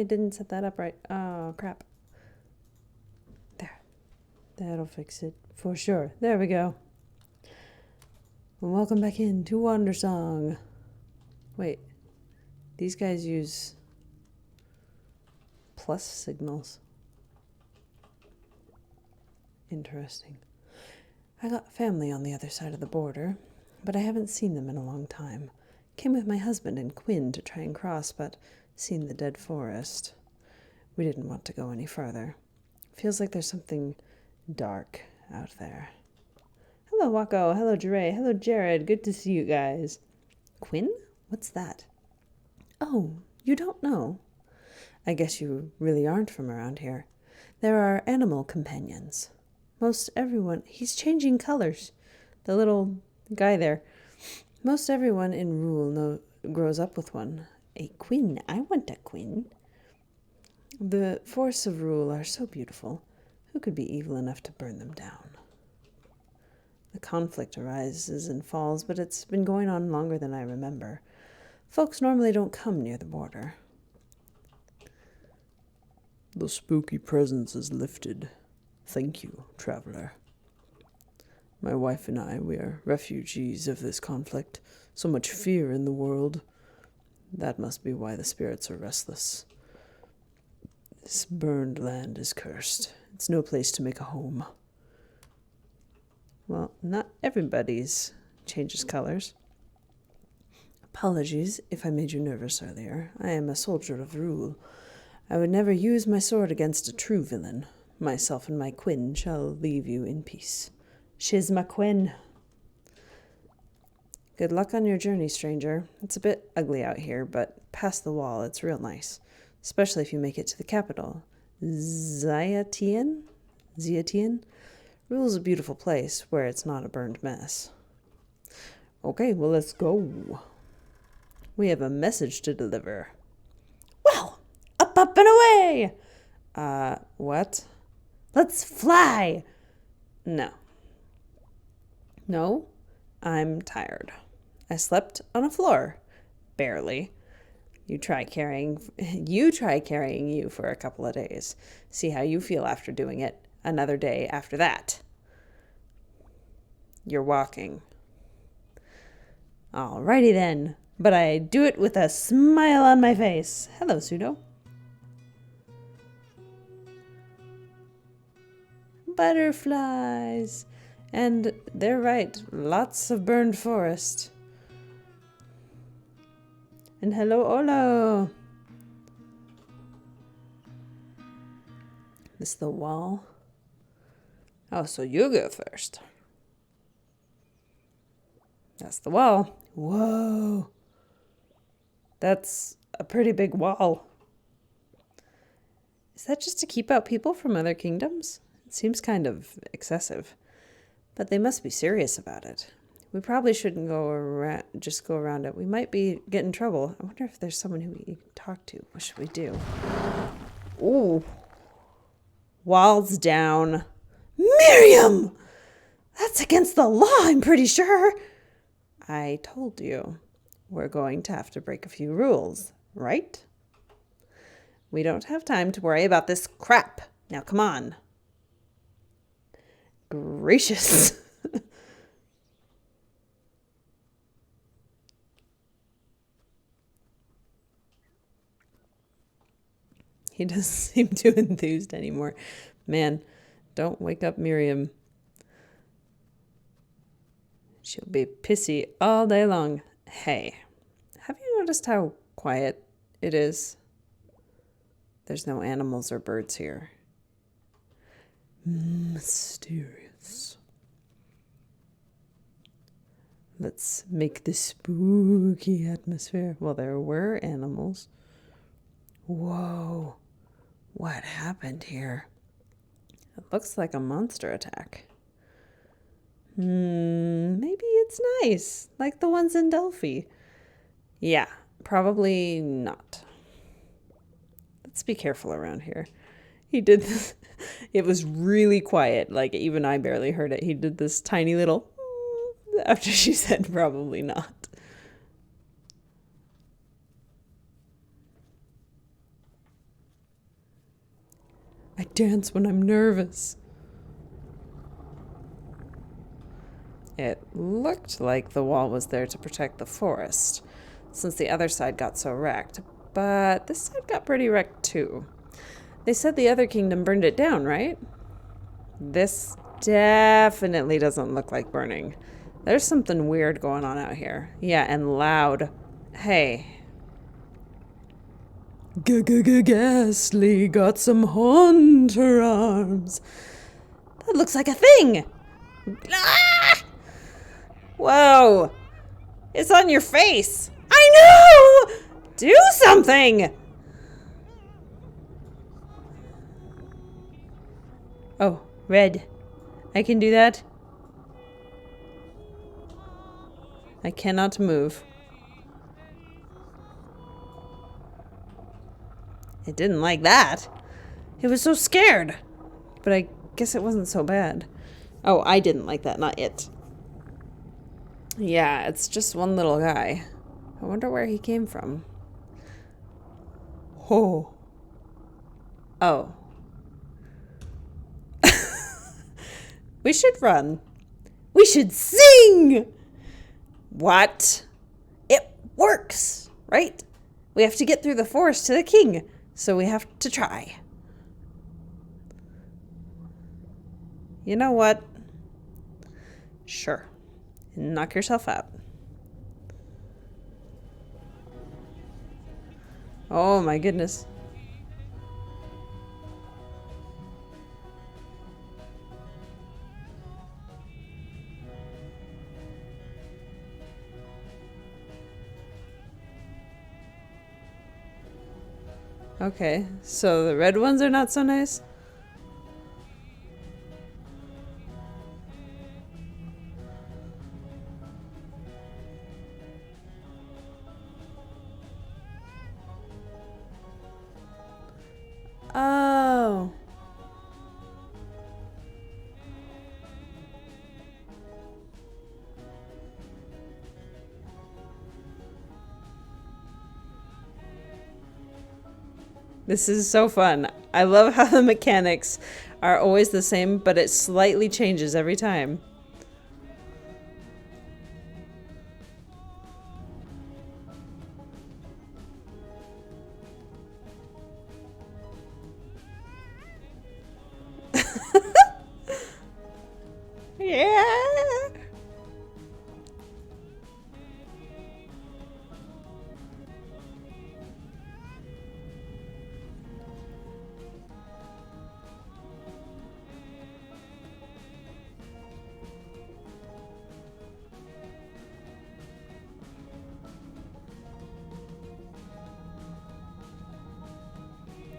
didn't set that up right. Oh, crap. There. That'll fix it. For sure. There we go. Well, welcome back in to Wandersong. Wait. These guys use plus signals. Interesting. I got family on the other side of the border, but I haven't seen them in a long time. Came with my husband and Quinn to try and cross, but seen the dead forest. We didn't want to go any further. Feels like there's something dark out there. Hello, Wako. Hello, Jure. Hello, Jared. Good to see you guys. Quinn? What's that? Oh, you don't know? I guess you really aren't from around here. There are animal companions. Most everyone... He's changing colors. The little guy there. Most everyone in Rule grows up with one. A queen. I want a queen. The forests of Rule are so beautiful. Who could be evil enough to burn them down? The conflict arises and falls, but it's been going on longer than I remember. Folks normally don't come near the border. The spooky presence is lifted. Thank you, traveler. My wife and I, we are refugees of this conflict. So much fear in the world. That must be why the spirits are restless. This burned land is cursed. It's no place to make a home. Well, not everybody's changes colors. Apologies if I made you nervous earlier. I am a soldier of Rule. I would never use my sword against a true villain. Myself and my Quinn shall leave you in peace. Shiz my Quinn. Good luck on your journey, stranger. It's a bit ugly out here, but past the wall, it's real nice. Especially if you make it to the capital. Ziatian? Rule's a beautiful place where it's not a burned mess. Okay, well, let's go. We have a message to deliver. Well, up and away! What? Let's fly! No. No, I'm tired. I slept on a floor. Barely. You try carrying you for a couple of days. See how you feel after doing it. Another day after that. You're walking. Alrighty then. But I do it with a smile on my face. Hello, Pseudo. Butterflies. And they're right. Lots of burned forest. And hello, Olo. This the wall? Oh, so you go first. That's the wall. Whoa. That's a pretty big wall. Is that just to keep out people from other kingdoms? It seems kind of excessive. But they must be serious about it. We probably shouldn't go around it. We might get in trouble. I wonder if there's someone who we can talk to. What should we do? Ooh. Walls down. Miriam! That's against the law, I'm pretty sure. I told you. We're going to have to break a few rules, right? We don't have time to worry about this crap. Now, come on. Gracious. He doesn't seem too enthused anymore. Man, don't wake up Miriam. She'll be pissy all day long. Hey, have you noticed how quiet it is? There's no animals or birds here. Mysterious. Let's make this spooky atmosphere. Well, there were animals. Whoa. What happened here? It looks like a monster attack. Maybe it's nice, like the ones in Delphi. Yeah, probably not. Let's be careful around here. He did this. It was really quiet, like even I barely heard it. He did this tiny little after she said probably not. dance when I'm nervous. It looked like the wall was there to protect the forest, since the other side got so wrecked. But this side got pretty wrecked too. They said the other kingdom burned it down, right? This definitely doesn't look like burning. There's something weird going on out here. Yeah, and loud. Hey. Ghastly got some hunter arms. That looks like a thing. Ah! Whoa. It's on your face. I know! Do something! Oh, red. I can do that. I cannot move. It didn't like that. It was so scared. But I guess it wasn't so bad. Oh, I didn't like that, not it. Yeah, it's just one little guy. I wonder where he came from. Oh. Oh. We should run. We should sing! What? It works, right? We have to get through the forest to the king, so we have to try. You know what? Sure. Knock yourself out. Oh my goodness. Okay, so the red ones are not so nice? Oh. This is so fun. I love how the mechanics are always the same, but it slightly changes every time. Yeah.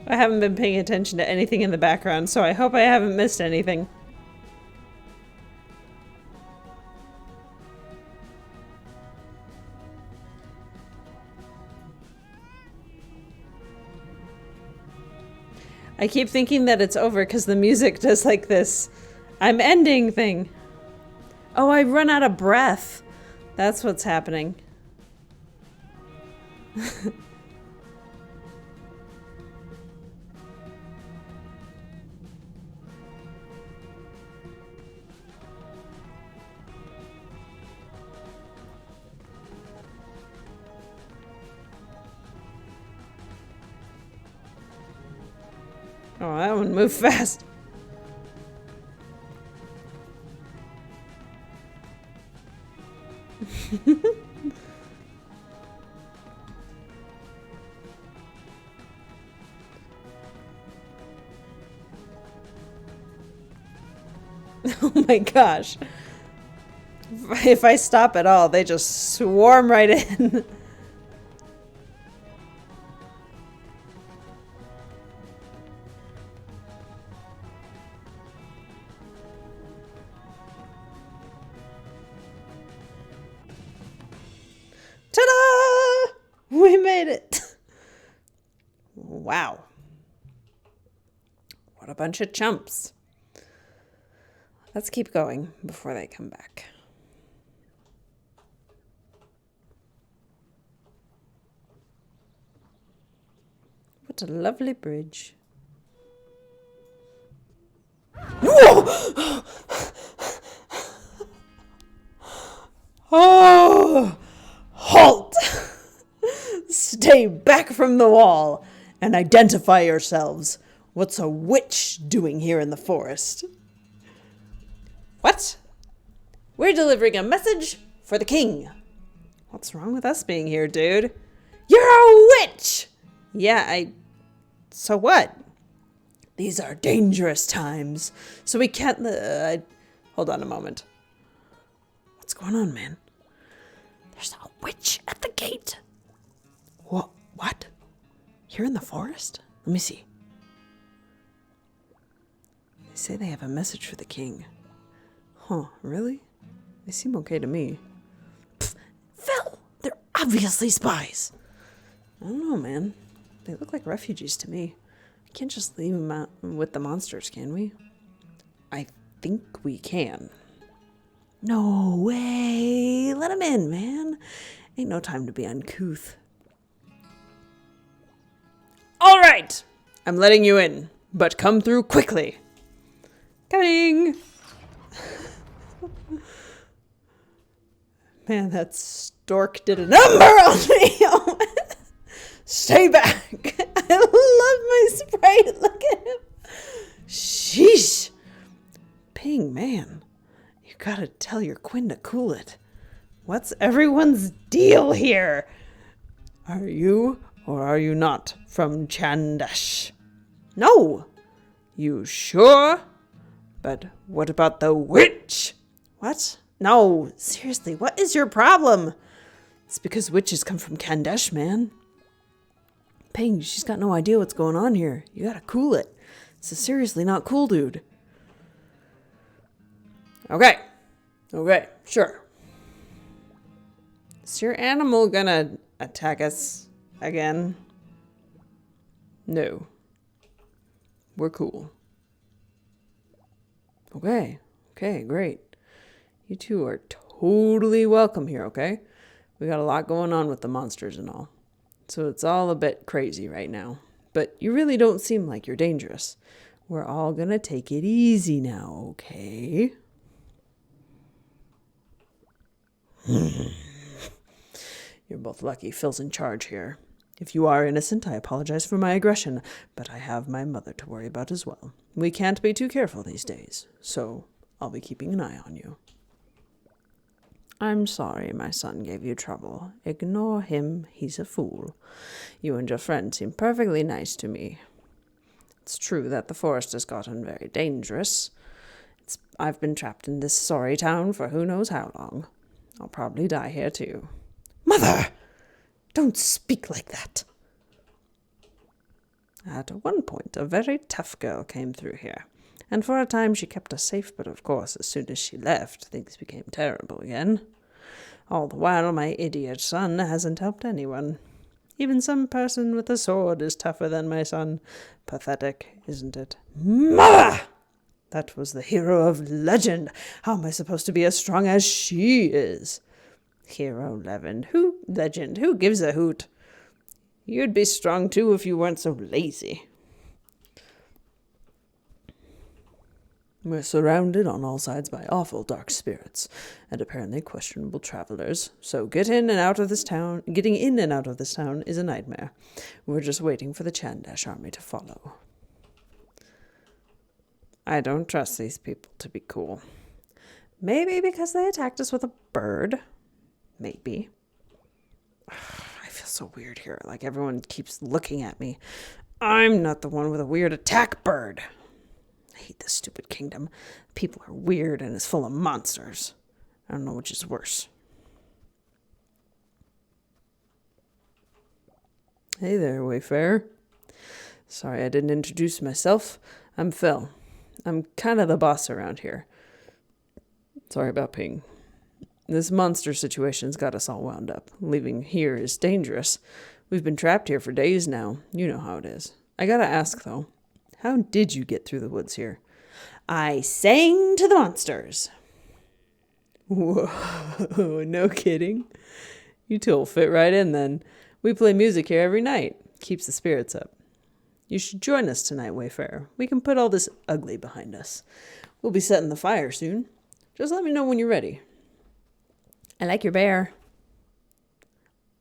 I haven't been paying attention to anything in the background, so I hope I haven't missed anything. I keep thinking that it's over because the music does like this I'm ending thing. Oh, I run out of breath. That's what's happening. Oh, that one moved fast. Oh my gosh. If I stop at all, they just swarm right in. Ta-da! We made it. Wow. What a bunch of chumps. Let's keep going before they come back. What a lovely bridge. Oh, halt! Stay back from the wall and identify yourselves. What's a witch doing here in the forest? What? We're delivering a message for the king. What's wrong with us being here, dude? You're a witch! Yeah, So what? These are dangerous times, so we can't... Hold on a moment. What's going on, man? There's a witch at the gate. What? Here in the forest? Let me see. They say they have a message for the king. Huh, really? They seem okay to me. Pfft, Phil! They're obviously spies! I don't know, man. They look like refugees to me. We can't just leave them out with the monsters, can we? I think we can. No way! Let them in, man. Ain't no time to be uncouth. All right! I'm letting you in, but come through quickly. Coming! Man, that stork did a number on me. Stay back. I love my sprite. Look at him. Sheesh. Ping, man. You gotta tell your Quinn to cool it. What's everyone's deal here? Are you or are you not from Chandash? No. You sure? But what about the witch? What? No, seriously, what is your problem? It's because witches come from Kandesh, man. Ping, she's got no idea what's going on here. You gotta cool it. This is seriously not cool, dude. Okay, sure. Is your animal gonna attack us again? No. We're cool. Okay, great. You two are totally welcome here, okay? We got a lot going on with the monsters and all. So it's all a bit crazy right now. But you really don't seem like you're dangerous. We're all gonna take it easy now, okay? You're both lucky Phil's in charge here. If you are innocent, I apologize for my aggression, but I have my mother to worry about as well. We can't be too careful these days, so I'll be keeping an eye on you. I'm sorry my son gave you trouble. Ignore him, he's a fool. You and your friend seem perfectly nice to me. It's true that the forest has gotten very dangerous. I've been trapped in this sorry town for who knows how long. I'll probably die here too. Mother! Don't speak like that. At one point, a very tough girl came through here, and for a time she kept us safe, but of course, as soon as she left, things became terrible again. All the while, my idiot son hasn't helped anyone. Even some person with a sword is tougher than my son. Pathetic, isn't it? Mother! That was the hero of legend. How am I supposed to be as strong as she is? Hero legend? Who gives a hoot? You'd be strong too if you weren't so lazy. We're surrounded on all sides by awful dark spirits, and apparently questionable travelers, so getting in and out of this town is a nightmare. We're just waiting for the Chandash army to follow. I don't trust these people to be cool. Maybe because they attacked us with a bird. Maybe. I feel so weird here, like everyone keeps looking at me. I'm not the one with a weird attack bird. I hate this stupid kingdom. People are weird and it's full of monsters. I don't know which is worse. Hey there, Wayfarer. Sorry I didn't introduce myself. I'm Phil. I'm kind of the boss around here. Sorry about Ping. This monster situation's got us all wound up. Leaving here is dangerous. We've been trapped here for days now. You know how it is. I gotta ask, though. How did you get through the woods here? I sang to the monsters. Whoa, no kidding. You two will fit right in then. We play music here every night. Keeps the spirits up. You should join us tonight, Wayfarer. We can put all this ugly behind us. We'll be setting the fire soon. Just let me know when you're ready. I like your bear.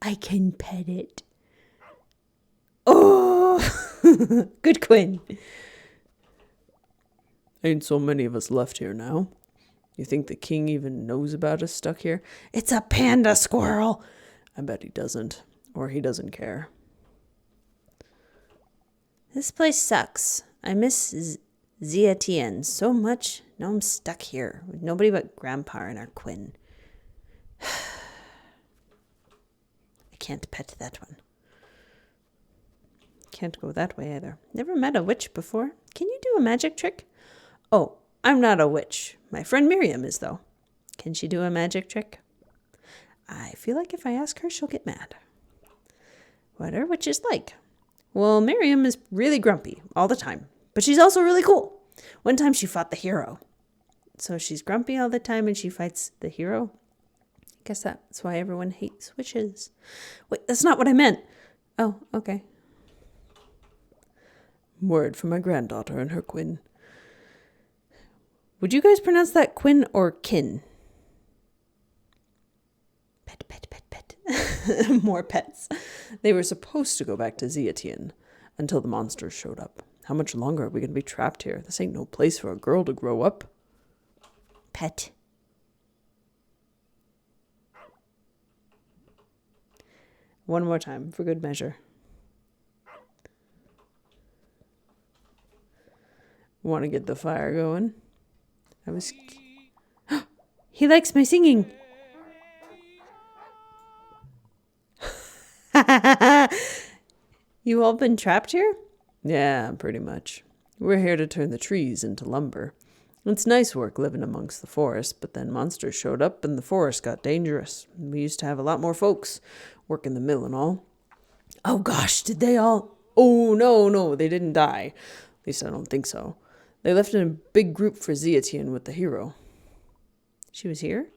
I can pet it. Oh, good Quinn. Ain't so many of us left here now. You think the king even knows about us stuck here? It's a panda squirrel. I bet he doesn't, or he doesn't care. This place sucks. I miss Ziatien so much. Now I'm stuck here with nobody but Grandpa and our Quinn. I can't pet that one. Can't go that way either. Never met a witch before. Can you do a magic trick? Oh, I'm not a witch. My friend Miriam is, though. Can she do a magic trick? I feel like if I ask her, she'll get mad. What are witches like? Well, Miriam is really grumpy all the time, but she's also really cool. One time she fought the hero. So she's grumpy all the time and she fights the hero? I guess that's why everyone hates witches. Wait, that's not what I meant. Oh, okay. Word from my granddaughter and her Quinn. Would you guys pronounce that Quinn or kin? Pet, pet, pet, pet. More pets. They were supposed to go back to Ziatien until the monsters showed up. How much longer are we going to be trapped here? This ain't no place for a girl to grow up. Pet. One more time for good measure. Want to get the fire going? He likes my singing. You all been trapped here? Yeah, pretty much. We're here to turn the trees into lumber. It's nice work living amongst the forest, but then monsters showed up and the forest got dangerous. We used to have a lot more folks work in the mill and all. Oh gosh, did they all? Oh, no, they didn't die. At least I don't think so. They left in a big group for Ziatien with the hero. She was here?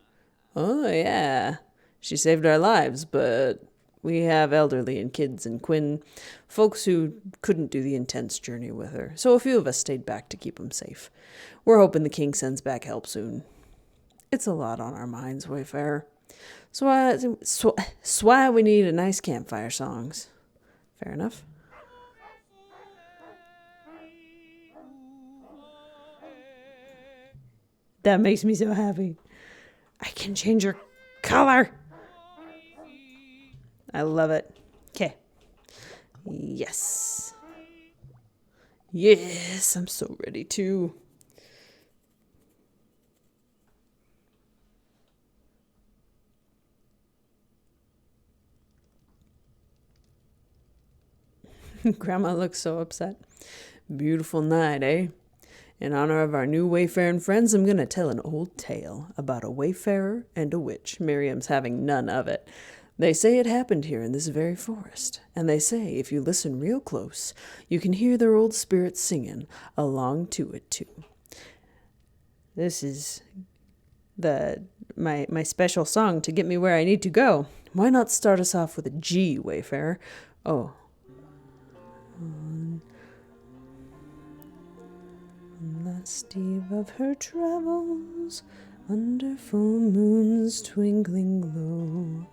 Oh, yeah. She saved our lives, but we have elderly and kids and Quinn, folks who couldn't do the intense journey with her, so a few of us stayed back to keep them safe. We're hoping the king sends back help soon. It's a lot on our minds, Wayfarer. So why we need a nice campfire songs. Fair enough. That makes me so happy. I can change your color. I love it. Okay. Yes. Yes, I'm so ready to. Grandma looks so upset. Beautiful night, eh? In honor of our new wayfaring friends, I'm going to tell an old tale about a wayfarer and a witch. Miriam's having none of it. They say it happened here in this very forest, and they say if you listen real close, you can hear their old spirits singing along to it too. This is my special song to get me where I need to go. Why not start us off with a G, Wayfarer? Oh. On last eve of her travels, under full moon's twinkling glow,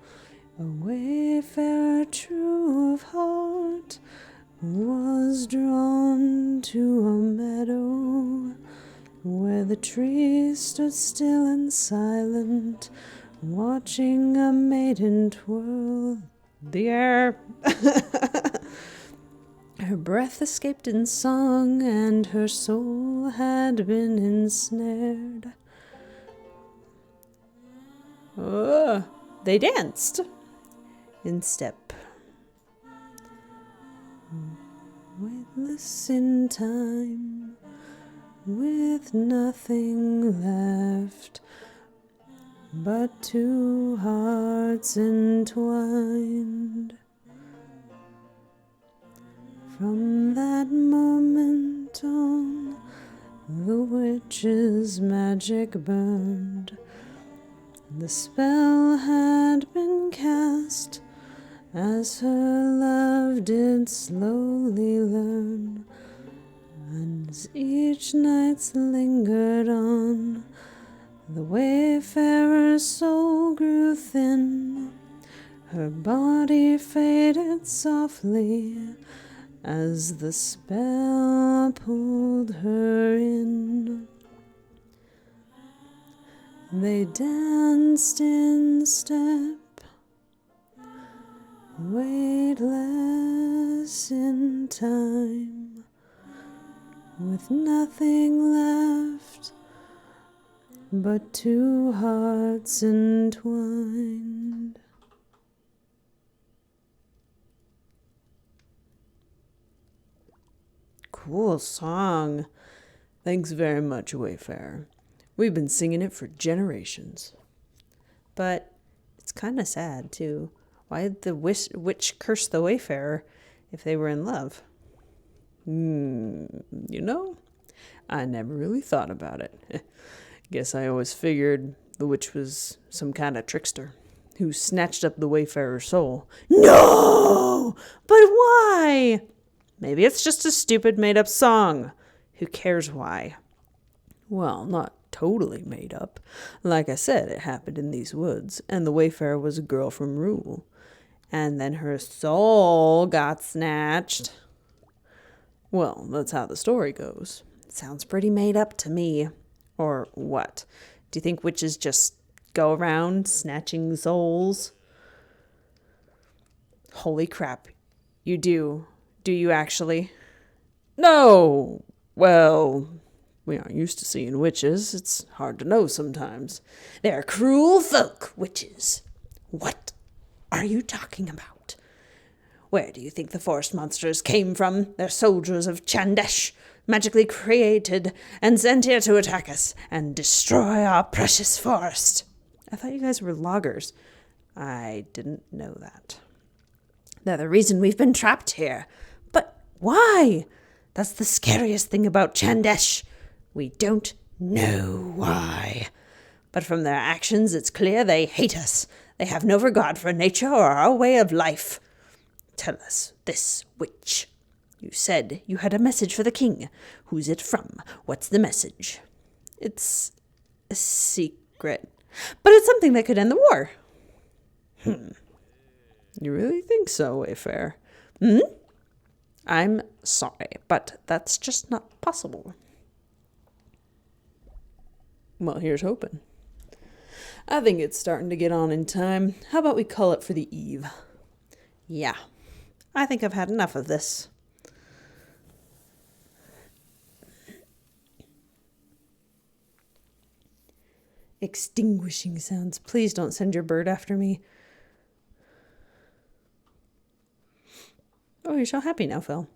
a wayfarer true of heart was drawn to a meadow where the trees stood still and silent, watching a maiden twirl the air. Her breath escaped in song, and her soul had been ensnared. They danced in step, weightless in time, with nothing left but two hearts entwined. From that moment on, the witch's magic burned. The spell had been cast, as her love did slowly learn, and as each night lingered on, the wayfarer's soul grew thin, her body faded softly, as the spell pulled her in. They danced in step, weightless in time, with nothing left but two hearts entwined. Cool song. Thanks very much, Wayfarer. We've been singing it for generations. But it's kind of sad, too. Why did the witch curse the Wayfarer if they were in love? I never really thought about it. Guess I always figured the witch was some kind of trickster who snatched up the Wayfarer's soul. No! But why? Maybe it's just a stupid made-up song. Who cares why? Well, not totally made up. Like I said, it happened in these woods, and the Wayfarer was a girl from Rule. And then her soul got snatched. Well, that's how the story goes. Sounds pretty made up to me. Or what? Do you think witches just go around snatching souls? Holy crap. You do. Do you actually? No! Well, we aren't used to seeing witches. It's hard to know sometimes. They're cruel folk, witches. What are you talking about? Where do you think the forest monsters came from? They're soldiers of Chandesh, magically created and sent here to attack us and destroy our precious forest. I thought you guys were loggers. I didn't know that. They're the reason we've been trapped here. But why? That's the scariest thing about Chandesh. We don't know why. But from their actions, it's clear they hate us. They have no regard for nature or our way of life. Tell us this, witch. You said you had a message for the king. Who's it from? What's the message? It's a secret. But it's something that could end the war. You really think so, Wayfarer? I'm sorry, but that's just not possible. Well, here's hoping. I think it's starting to get on in time. How about we call it for the eve? Yeah, I think I've had enough of this. Extinguishing sounds. Please don't send your bird after me. Oh, you're so happy now, Phil.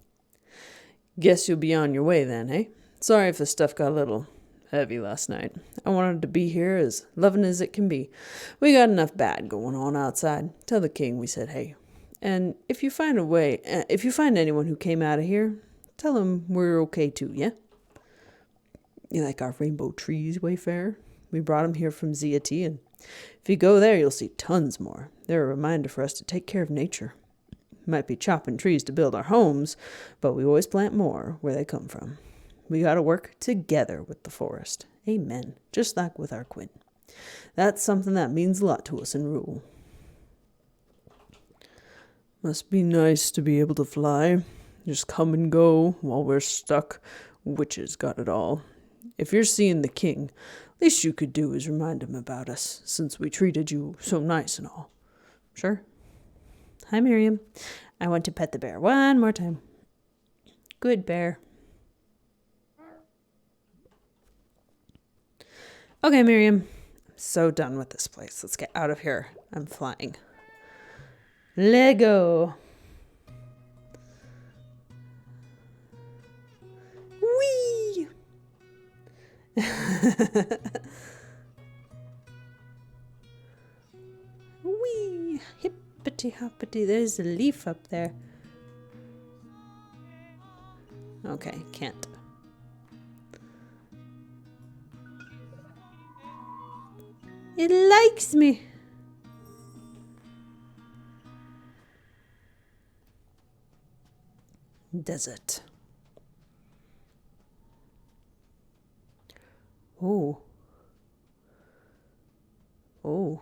Guess you'll be on your way then, eh? Sorry if the stuff got a little heavy last night. I wanted to be here as loving as it can be. We got enough bad going on outside. Tell the king we said hey. And if you find anyone who came out of here, tell them we're okay too, yeah? You like our rainbow trees, Wayfarer? We brought them here from ZT, and if you go there, you'll see tons more. They're a reminder for us to take care of nature. Might be chopping trees to build our homes, but we always plant more where they come from. We gotta work together with the forest. Amen. Just like with our Quinn. That's something that means a lot to us in Rule. Must be nice to be able to fly. Just come and go while we're stuck. Witches got it all. If you're seeing the king, least you could do is remind him about us, since we treated you so nice and all. Sure? Hi, Miriam. I want to pet the bear one more time. Good bear. Okay, Miriam. I'm so done with this place. Let's get out of here. I'm flying. Lego. Whee! Whee! Hippity hoppity. There's a leaf up there. Okay, can't. It likes me. Desert. Oh. Oh.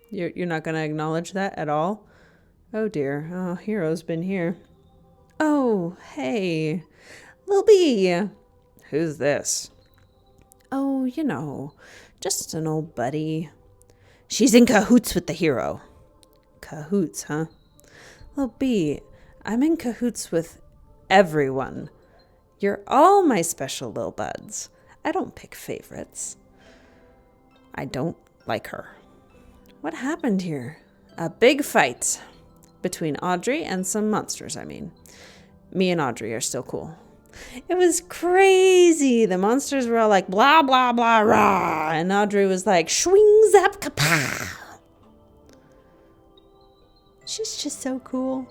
You're not going to acknowledge that at all? Oh dear. Oh, Hero's been here. Oh, hey. Lil B. Who's this? Oh, you know, just an old buddy. She's in cahoots with the Hero. Cahoots, huh? Lil B, I'm in cahoots with everyone. You're all my special little buds. I don't pick favorites. I don't like her. What happened here? A big fight between Audrey and some monsters, I mean. Me and Audrey are still cool. It was crazy. The monsters were all like, blah, blah, blah, rah. And Audrey was like, swing, zap, kapow. She's just so cool.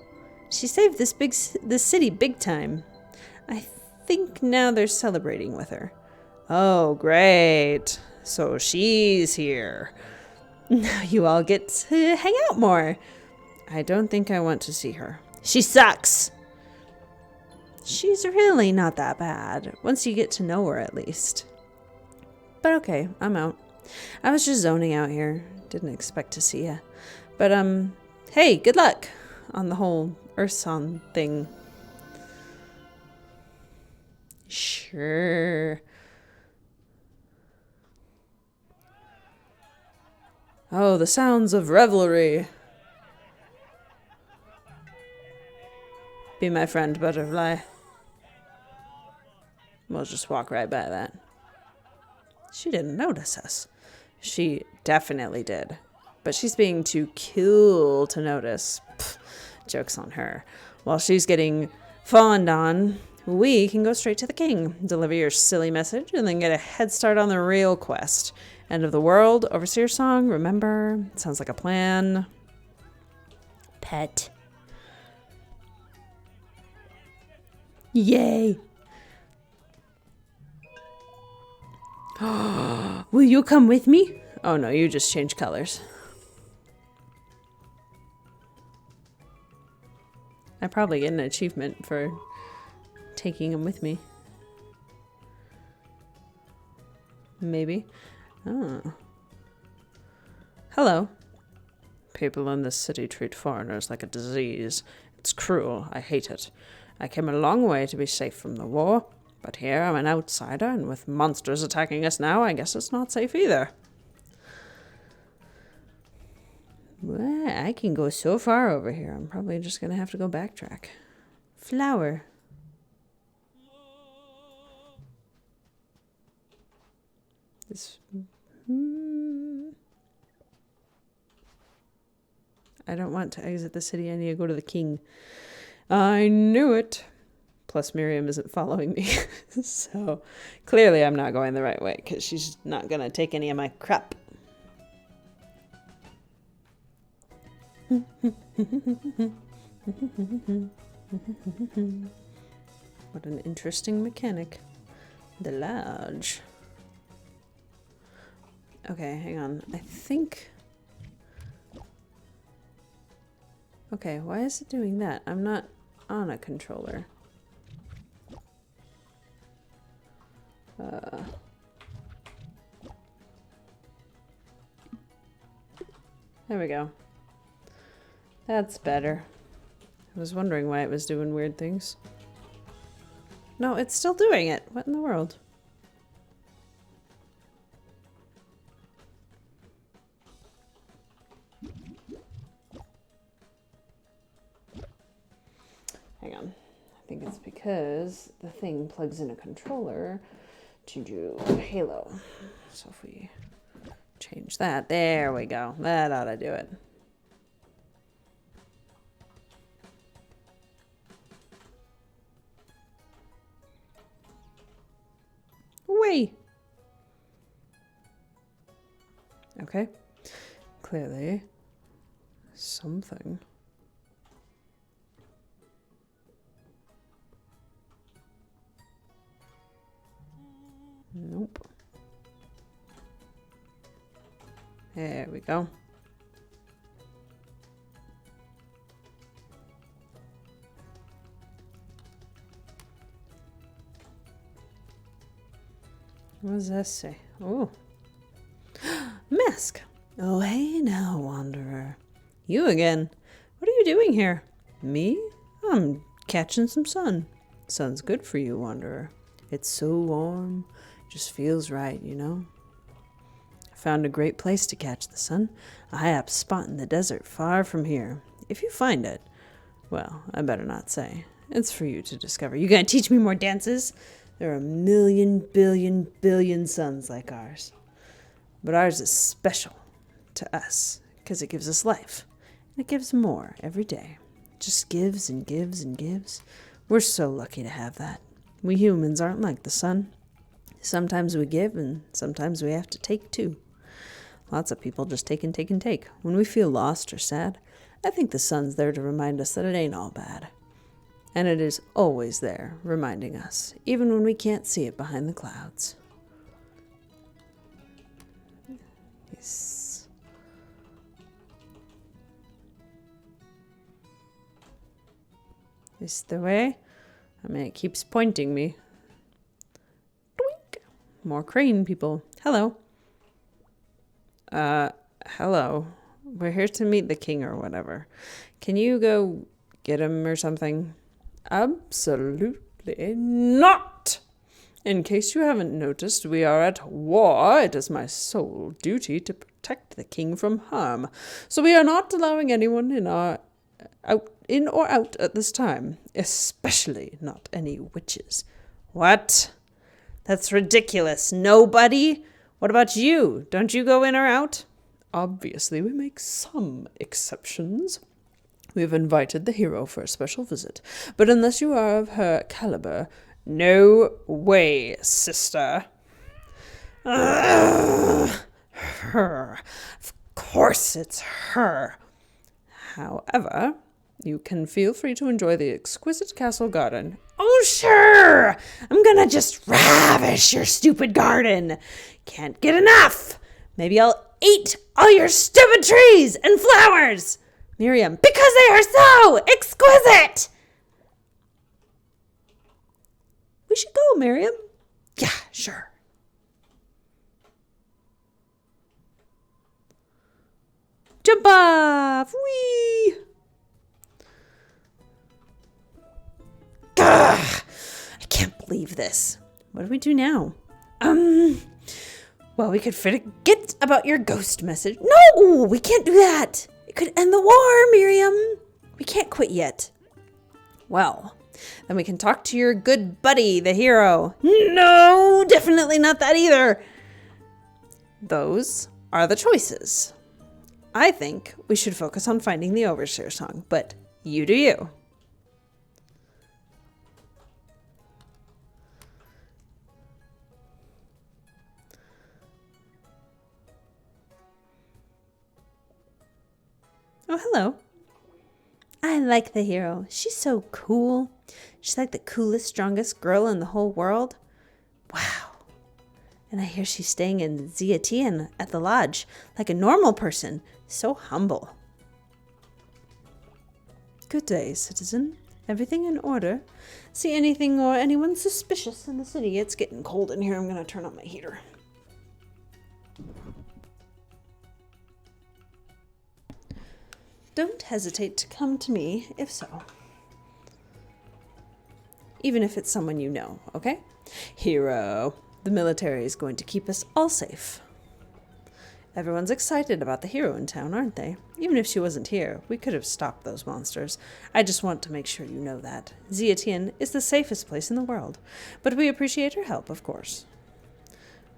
She saved this city big time. I think now they're celebrating with her. Oh, great. So she's here. Now you all get to hang out more. I don't think I want to see her. She sucks. She's really not that bad, once you get to know her at least. But okay, I'm out. I was just zoning out here. Didn't expect to see ya. But, hey, good luck on the whole Earthsong thing. Sure. Oh, the sounds of revelry. Be my friend, butterfly. We'll just walk right by that. She didn't notice us. She definitely did. But she's being too cool to notice. Pfft, joke's on her. While she's getting fawned on, we can go straight to the king, deliver your silly message, and then get a head start on the real quest. End of the world, Overseer Song, remember? Sounds like a plan. Pet. Yay! Will you come with me? Oh no, you just changed colors. I probably get an achievement for taking him with me. Maybe. Oh. Hello. People in this city treat foreigners like a disease. It's cruel. I hate it. I came a long way to be safe from the war, but here I'm an outsider, and with monsters attacking us now, I guess it's not safe either. Well, I can go so far over here. I'm probably just going to have to go backtrack. Flower. This... I don't want to exit the city. I need to go to the king. I knew it. Plus, Miriam isn't following me. So, clearly I'm not going the right way, because she's not going to take any of my crap. What an interesting mechanic. The lodge. Okay, hang on. I think... Okay, why is it doing that? I'm not on a controller. There we go. That's better. I was wondering why it was doing weird things. No, it's still doing it. What in the world? Hang on. I think it's because the thing plugs in a controller to do Halo. So if we change that, there we go. That ought to do it. Wait. Okay. Clearly something. Nope. There we go. What does that say? Oh. Mask. Oh, hey now, Wanderer. You again. What are you doing here? Me? I'm catching some sun. Sun's good for you, Wanderer. It's so warm. Just feels right, you know? I found a great place to catch the sun. A high-up spot in the desert far from here. If you find it, well, I better not say. It's for you to discover. You gonna teach me more dances? There are a million, billion suns like ours. But ours is special to us because it gives us life. And it gives more every day. It just gives and gives and gives. We're so lucky to have that. We humans aren't like the sun. Sometimes we give and sometimes we have to take too. Lots of people just take and take and take. When we feel lost or sad, I think the sun's there to remind us that it ain't all bad. And it is always there, reminding us, even when we can't see it behind the clouds. Yes. This the way? I mean, it keeps pointing me. Doink. More crane people. Hello. Hello. We're here to meet the king or whatever. Can you go get him or something? Absolutely not! In case you haven't noticed, we are at war. It is my sole duty to protect the king from harm. So we are not allowing anyone in or out at this time, especially not any witches. What? That's ridiculous. Nobody? What about you? Don't you go in or out? Obviously, we make some exceptions. We have invited the hero for a special visit, but unless you are of her caliber, no way, sister. Her. Of course it's her. However, you can feel free to enjoy the exquisite castle garden. Oh, sure! I'm gonna just ravish your stupid garden. Can't get enough. Maybe I'll eat all your stupid trees and flowers. Miriam, because they are so exquisite! We should go, Miriam. Yeah, sure. Jump off! Whee! Gah! I can't believe this. What do we do now? Well, we could forget about your ghost message. No, we can't do that. It could end the war, Miriam. We can't quit yet. Well, then we can talk to your good buddy, the hero. No, definitely not that either. Those are the choices. I think we should focus on finding the overseer song, but you do you. Oh, hello. I like the hero. She's so cool. She's like the coolest, strongest girl in the whole world. Wow. And I hear she's staying in Ziatian at the lodge, like a normal person. So humble. Good day, citizen. Everything in order? See anything or anyone suspicious in the city? It's getting cold in here. I'm going to turn on my heater. Don't hesitate to come to me if so. Even if it's someone you know, okay? Hero. The military is going to keep us all safe. Everyone's excited about the hero in town, aren't they? Even if she wasn't here, we could have stopped those monsters. I just want to make sure you know that. Ziatian is the safest place in the world. But we appreciate her help, of course.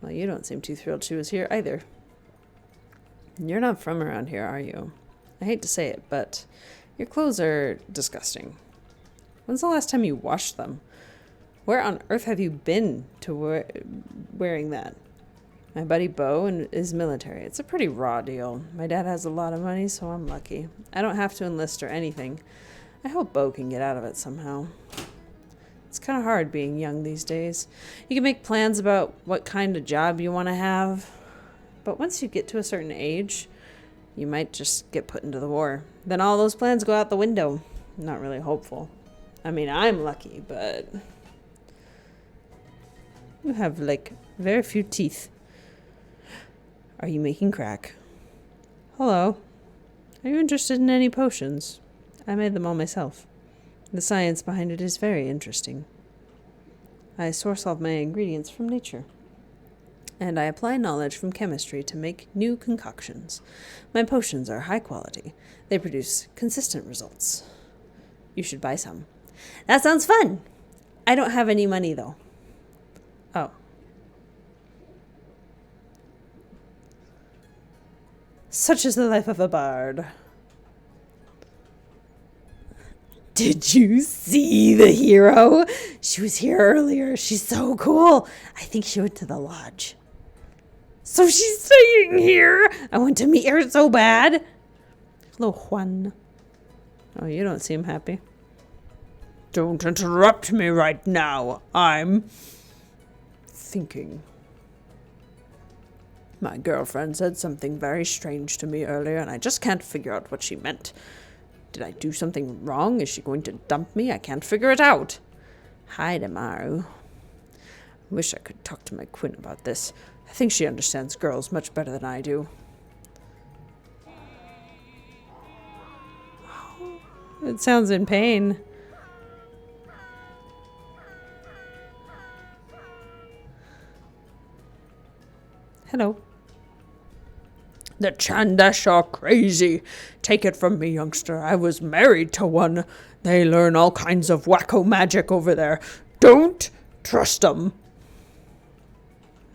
Well, you don't seem too thrilled she was here either. You're not from around here, are you? I hate to say it, but your clothes are disgusting. When's the last time you washed them? Where on earth have you been to wearing that? My buddy Bo is military. It's a pretty raw deal. My dad has a lot of money, so I'm lucky. I don't have to enlist or anything. I hope Bo can get out of it somehow. It's kind of hard being young these days. You can make plans about what kind of job you want to have, but once you get to a certain age, you might just get put into the war. Then all those plans go out the window. Not really hopeful. I mean, I'm lucky, but You have, like, very few teeth. Are you making crack? Hello. Are you interested in any potions? I made them all myself. The science behind it is very interesting. I source all my ingredients from nature, and I apply knowledge from chemistry to make new concoctions. My potions are high quality. They produce consistent results. You should buy some. That sounds fun! I don't have any money, though. Oh. Such is the life of a bard. Did you see the hero? She was here earlier. She's so cool. I think she went to the lodge. So she's staying here. I want to meet her so bad. Hello, Juan. Oh, you don't seem happy. Don't interrupt me right now. I'm thinking. My girlfriend said something very strange to me earlier, and I just can't figure out what she meant. Did I do something wrong? Is she going to dump me? I can't figure it out. Hi, Damaru. I wish I could talk to my Quinn about this. I think she understands girls much better than I do. It sounds in pain. Hello. The Chandesh are crazy. Take it from me, youngster. I was married to one. They learn all kinds of wacko magic over there. Don't trust them.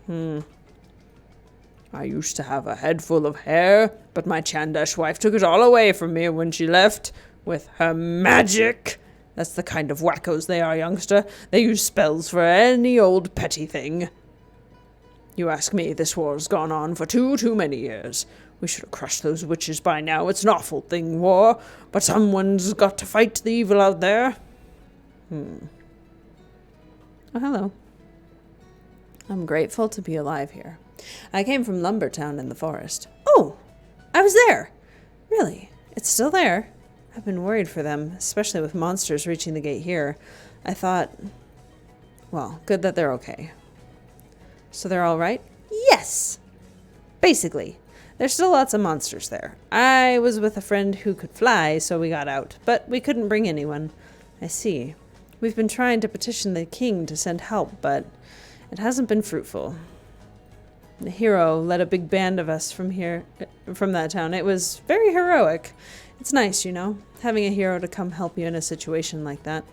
I used to have a head full of hair, but my Chandesh wife took it all away from me when she left with her magic. That's the kind of wackos they are, youngster. They use spells for any old petty thing. You ask me, this war's gone on for too many years. We should have crushed those witches by now. It's an awful thing, war. But someone's got to fight the evil out there. Oh, hello. I'm grateful to be alive here. I came from Lumbertown in the forest. Oh, I was there. Really? It's still there? I've been worried for them, especially with monsters reaching the gate here. I thought, well, good that they're okay. So they're all right? Yes! Basically. There's still lots of monsters there. I was with a friend who could fly, so we got out. But we couldn't bring anyone. I see. We've been trying to petition the king to send help, but it hasn't been fruitful. The hero led a big band of us from that town. It was very heroic. It's nice, you know, having a hero to come help you in a situation like that.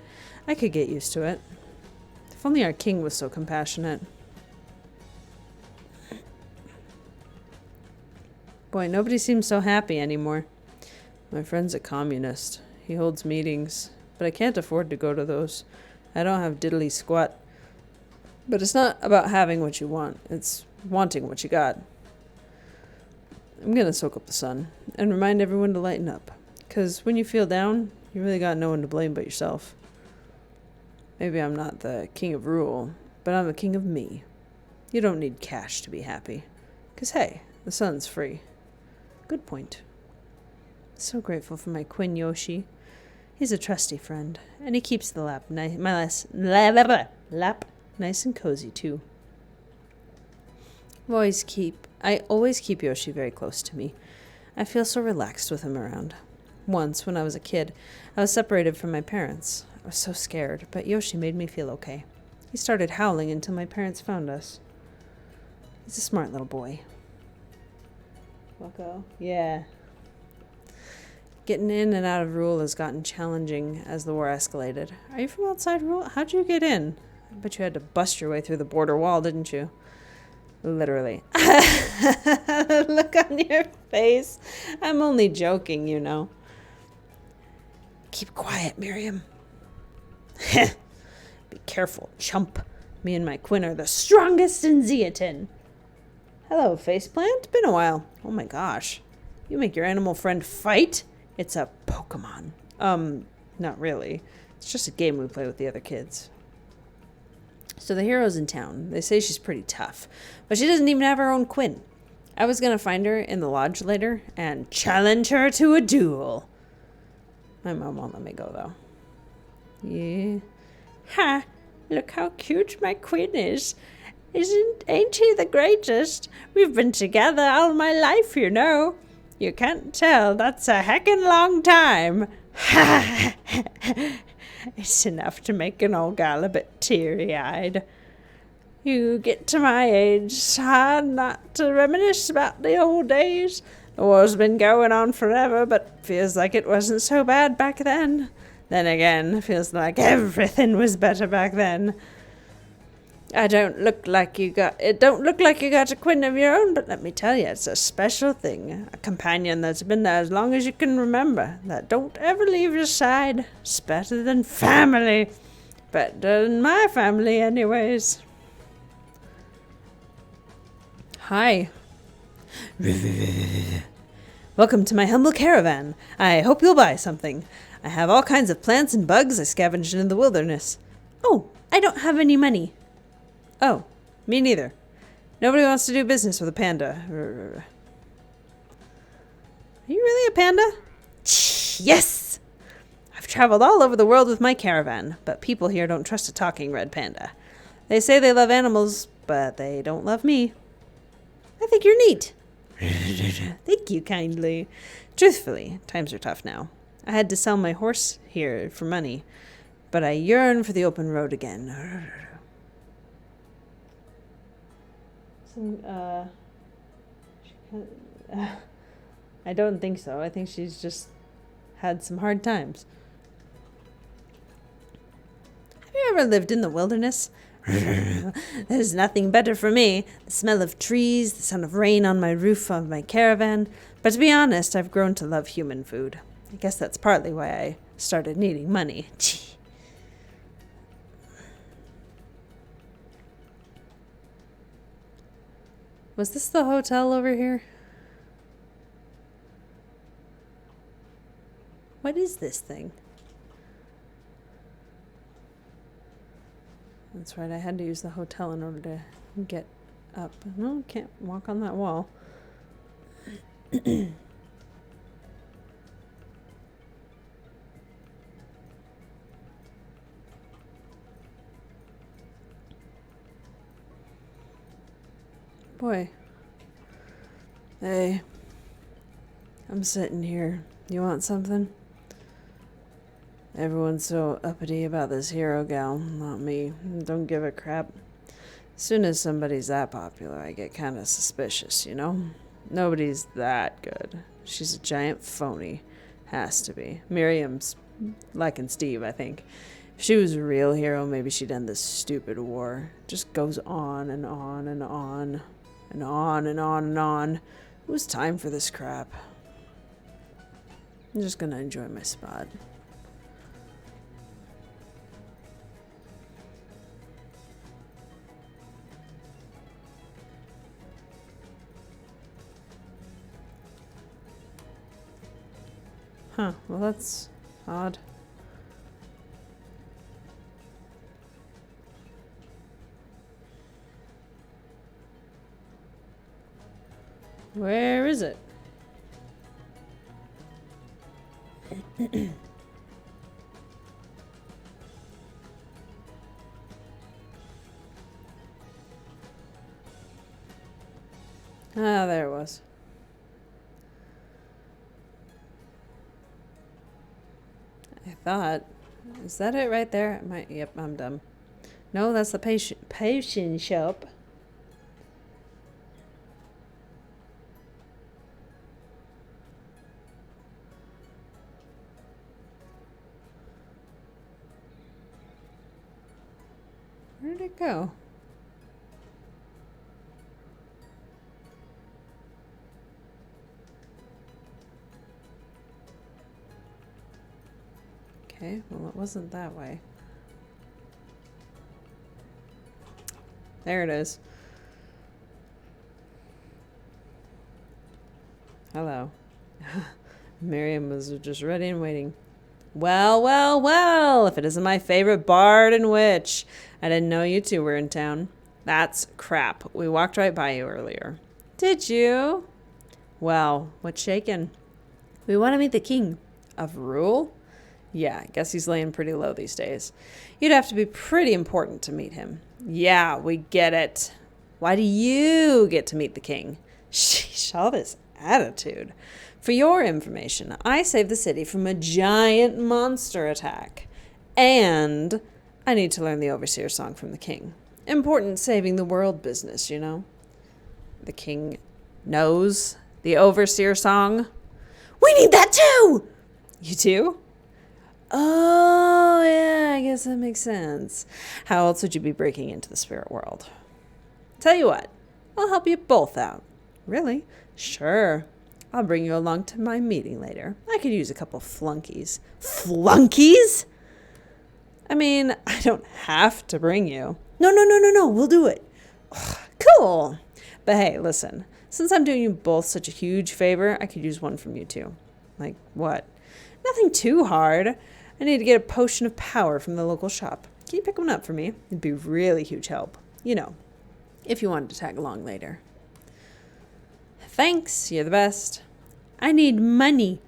I could get used to it. If only our king was so compassionate. Boy, nobody seems so happy anymore. My friend's a communist. He holds meetings, but I can't afford to go to those. I don't have diddly squat. But it's not about having what you want. It's wanting what you got. I'm gonna soak up the sun and remind everyone to lighten up. 'Cause when you feel down, you really got no one to blame but yourself. Maybe I'm not the king of rule, but I'm the king of me. You don't need cash to be happy. 'Cause hey, the sun's free. Good point. So grateful for my Quinn Yoshi. He's a trusty friend, and he keeps the lap nice and cozy too. I always keep Yoshi very close to me. I feel so relaxed with him around. Once, when I was a kid, I was separated from my parents. I was so scared, but Yoshi made me feel okay. He started howling until my parents found us. He's a smart little boy. Wacko? Yeah. Getting in and out of Rule has gotten challenging as the war escalated. Are you from outside Rule? How'd you get in? I bet you had to bust your way through the border wall, didn't you? Literally. Look on your face. I'm only joking, you know. Keep quiet, Miriam. Be careful, chump. Me and my Quinn are the strongest in Zeaton. Hello, faceplant. Been a while. Oh my gosh. You make your animal friend fight? It's a Pokemon. Not really. It's just a game we play with the other kids. So the hero's in town. They say she's pretty tough, but she doesn't even have her own Quinn. I was gonna find her in the lodge later and challenge her to a duel. My mom won't let me go, though. Yeah. Ha! Look how cute my Quinn is. Ain't he the greatest? We've been together all my life, you know. You can't tell, that's a heckin' long time. Ha! It's enough to make an old gal a bit teary-eyed. You get to my age, it's hard not to reminisce about the old days. The war's been going on forever, but feels like it wasn't so bad back then. Then again, feels like everything was better back then. It don't look like you got a Quinn of your own, but let me tell you, it's a special thing. A companion that's been there as long as you can remember, that don't ever leave your side. It's better than family. Better than my family, anyways. Hi. Welcome to my humble caravan. I hope you'll buy something. I have all kinds of plants and bugs I scavenged in the wilderness. Oh, I don't have any money. Oh, me neither. Nobody wants to do business with a panda. Are you really a panda? Yes! I've traveled all over the world with my caravan, but people here don't trust a talking red panda. They say they love animals, but they don't love me. I think you're neat. Thank you kindly. Truthfully, times are tough now. I had to sell my horse here for money, but I yearn for the open road again. I don't think so. I think she's just had some hard times. Have you ever lived in the wilderness? There's nothing better for me. The smell of trees, the sound of rain on my roof of my caravan. But to be honest, I've grown to love human food. I guess that's partly why I started needing money. Was this the hotel over here? What is this thing? That's right, I had to use the hotel in order to get up. No, can't walk on that wall. Boy. Hey. I'm sitting here. You want something? Everyone's so uppity about this hero gal. Not me. Don't give a crap. As soon as somebody's that popular, I get kind of suspicious, you know? Nobody's that good. She's a giant phony. Has to be. Miriam's liking Steve, I think. If she was a real hero, maybe she'd end this stupid war. It just goes on and on and on. And on and on and on. Who's time for this crap? I'm just gonna enjoy my spot. Huh, well that's odd. Where is it? Ah, there it was. I thought, is that it right there? Yep, I'm dumb. No, that's the patient shop. Where did it go? Okay, well it wasn't that way. There it is. Hello. Miriam was just ready and waiting. Well, well, well, if it isn't my favorite bard and witch. I didn't know you two were in town. That's crap. We walked right by you earlier. Did you? Well, what's shaking? We want to meet the king. Of Rule? Yeah, I guess he's laying pretty low these days. You'd have to be pretty important to meet him. Yeah, we get it. Why do you get to meet the king? Sheesh, all this attitude. For your information, I saved the city from a giant monster attack. And I need to learn the Overseer song from the king. Important saving the world business, you know? The king knows the Overseer song. We need that too! You too? Oh, yeah, I guess that makes sense. How else would you be breaking into the spirit world? Tell you what, I'll help you both out. Really? Sure. I'll bring you along to my meeting later. I could use a couple flunkies. Flunkies? I mean, I don't have to bring you. No, we'll do it. Ugh, cool. But hey, listen, since I'm doing you both such a huge favor, I could use one from you too. Like what? Nothing too hard. I need to get a potion of power from the local shop. Can you pick one up for me? It'd be really huge help. You know, if you wanted to tag along later. Thanks, you're the best. I need money.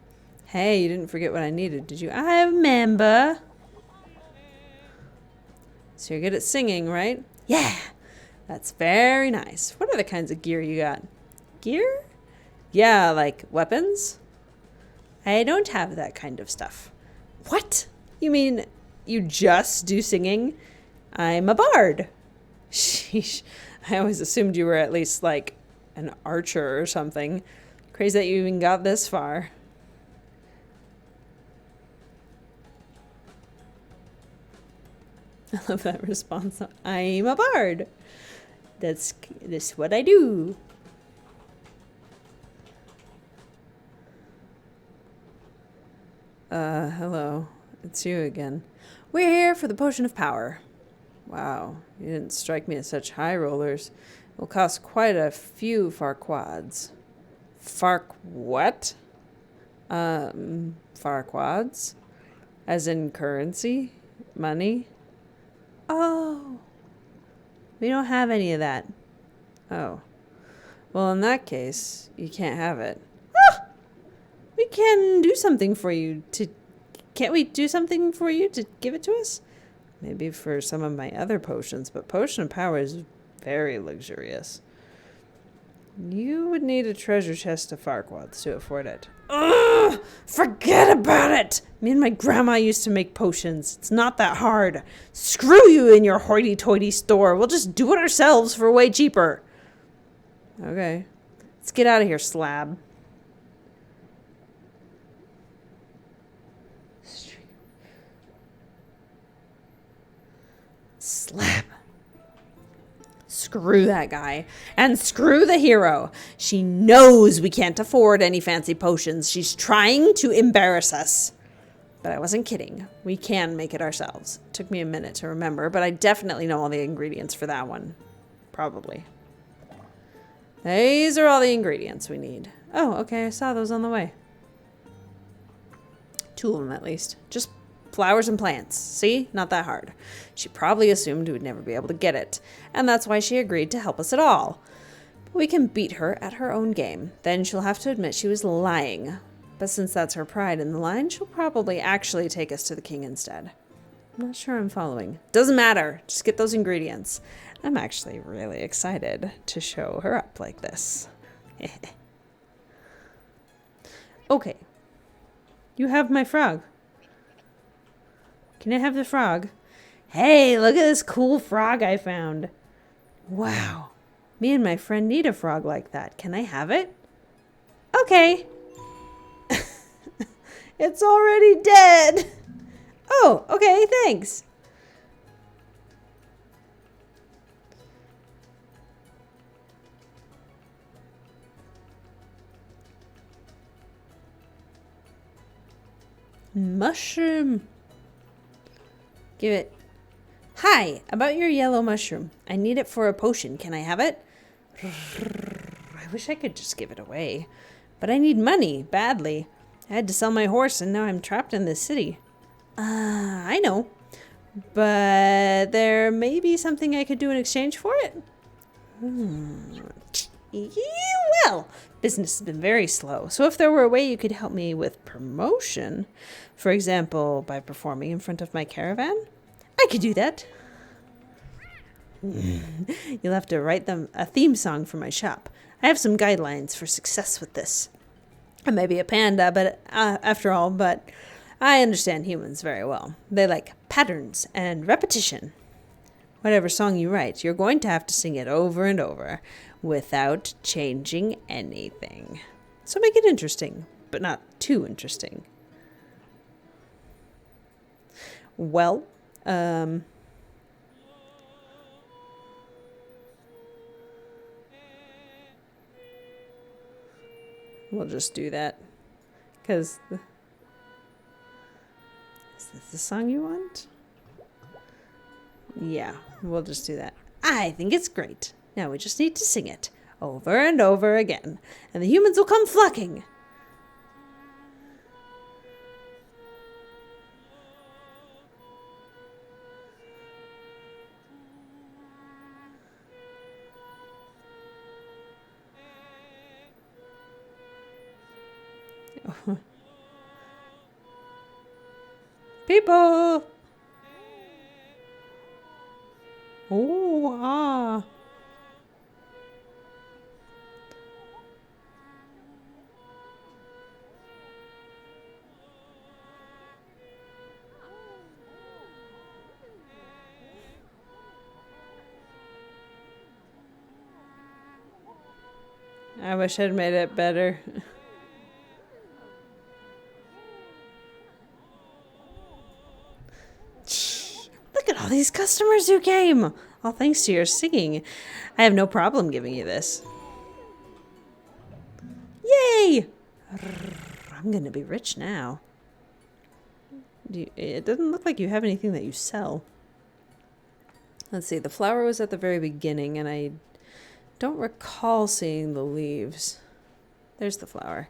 Hey, you didn't forget what I needed, did you? I remember. So you're good at singing, right? Yeah, that's very nice. What other kinds of gear you got? Gear? Yeah, like weapons? I don't have that kind of stuff. What? You mean you just do singing? I'm a bard. Sheesh. I always assumed you were at least like an archer or something. Crazy that you even got this far. I love that response. I'm a bard. That's what I do. Hello. It's you again. We're here for the potion of power. Wow, you didn't strike me as such high rollers. It will cost quite a few farquads. What? Farquads? As in currency? Money? Oh. We don't have any of that. Oh. Well, in that case, you can't have it. Ah! We can do something for you to... Can't we do something for you to give it to us? Maybe for some of my other potions, but potion of power is very luxurious. You would need a treasure chest of Farquads to afford it. Ugh! Forget about it! Me and my grandma used to make potions. It's not that hard. Screw you in your hoity-toity store. We'll just do it ourselves for way cheaper. Okay. Let's get out of here, slab. Slap. Screw that guy. And screw the hero. She knows we can't afford any fancy potions. She's trying to embarrass us. But I wasn't kidding. We can make it ourselves. It took me a minute to remember, but I definitely know all the ingredients for that one. Probably. These are all the ingredients we need. Oh, okay. I saw those on the way. 2 of them at least. Just flowers and plants. See? Not that hard. She probably assumed we'd never be able to get it, and that's why she agreed to help us at all. But we can beat her at her own game. Then she'll have to admit she was lying. But since that's her pride in the line, she'll probably actually take us to the king instead. I'm not sure I'm following. Doesn't matter. Just get those ingredients. I'm actually really excited to show her up like this. Okay. You have my frog. Can I have the frog? Hey, look at this cool frog I found. Wow. Me and my friend need a frog like that. Can I have it? Okay. It's already dead. Oh, okay, thanks. Mushroom. Give it. Hi, about your yellow mushroom. I need it for a potion. Can I have it? I wish I could just give it away. But I need money, badly. I had to sell my horse and now I'm trapped in this city. I know. But there may be something I could do in exchange for it? Well, business has been very slow. So if there were a way you could help me with promotion, for example, by performing in front of my caravan, I could do that. You'll have to write them a theme song for my shop. I have some guidelines for success with this. I may be a panda, but after all, but I understand humans very well. They like patterns and repetition. Whatever song you write, you're going to have to sing it over and over without changing anything. So make it interesting, but not too interesting. Well, we'll just do that. Because... Is this the song you want? Yeah, we'll just do that. I think it's great. Now we just need to sing it over and over again, and the humans will come flocking. People! Oh, ah. I wish I'd made it better. Look at all these customers who came. All thanks to your singing. I have no problem giving you this. Yay! I'm gonna be rich now. It doesn't look like you have anything that you sell. Let's see, the flower was at the very beginning, and I don't recall seeing the leaves. There's the flower.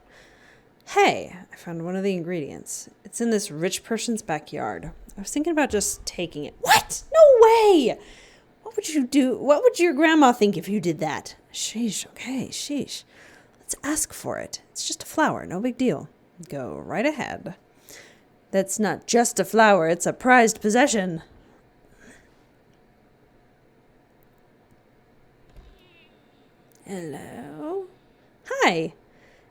Hey, I found one of the ingredients. It's in this rich person's backyard. I was thinking about just taking it. What? No way! What would you do? What would your grandma think if you did that? Sheesh, okay, sheesh. Let's ask for it. It's just a flower, no big deal. Go right ahead. That's not just a flower, it's a prized possession. Hello? Hi.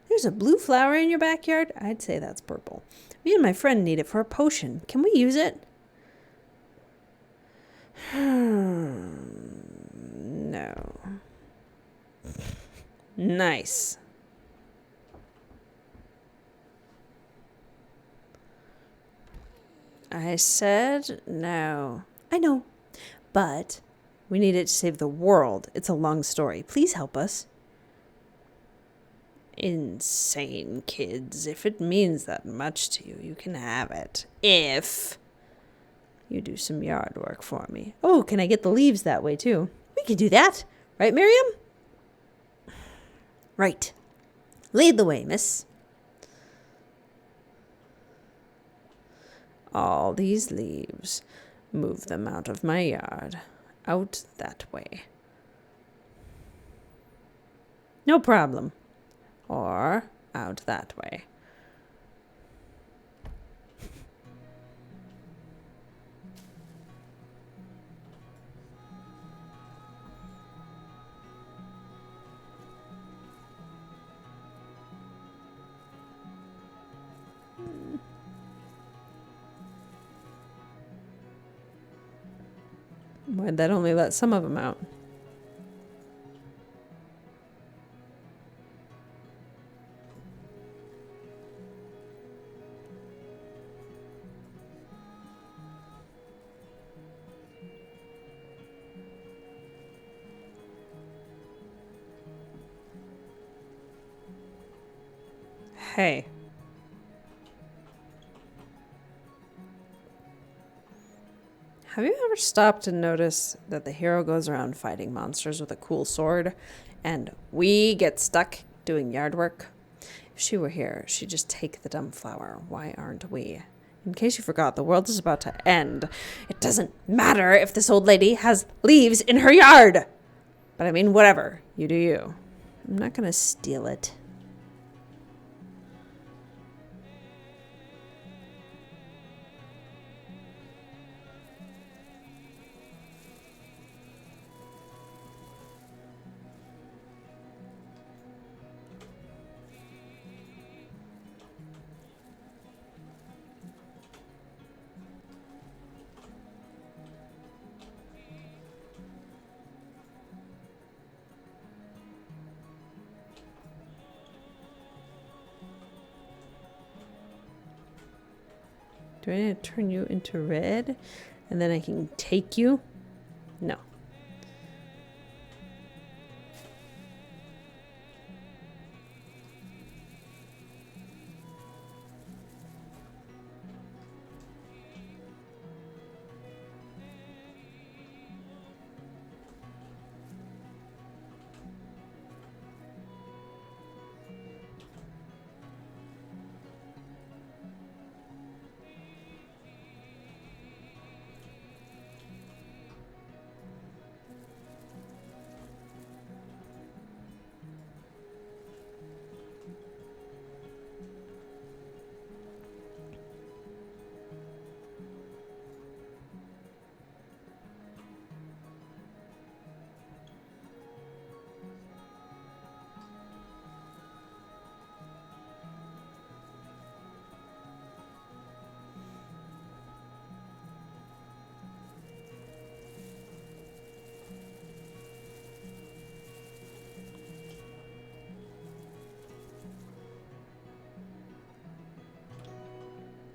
There's a blue flower in your backyard? I'd say that's purple. Me and my friend need it for a potion. Can we use it? No. Nice. I said no. I know. But we need it to save the world. It's a long story. Please help us. Insane kids. If it means that much to you, you can have it. If you do some yard work for me. Oh, can I get the leaves that way too? We can do that. Right, Miriam? Right. Lead the way, miss. All these leaves. Move them out of my yard. Out that way. No problem. Or out that way. Why'd that only let some of them out? Hey. Have you ever stopped and noticed that the hero goes around fighting monsters with a cool sword, and we get stuck doing yard work? If she were here, she'd just take the dumb flower. Why aren't we? In case you forgot, the world is about to end. It doesn't matter if this old lady has leaves in her yard. But I mean, whatever. You do you. I'm not gonna steal it. Do I need to turn you into red? And then I can take you? No.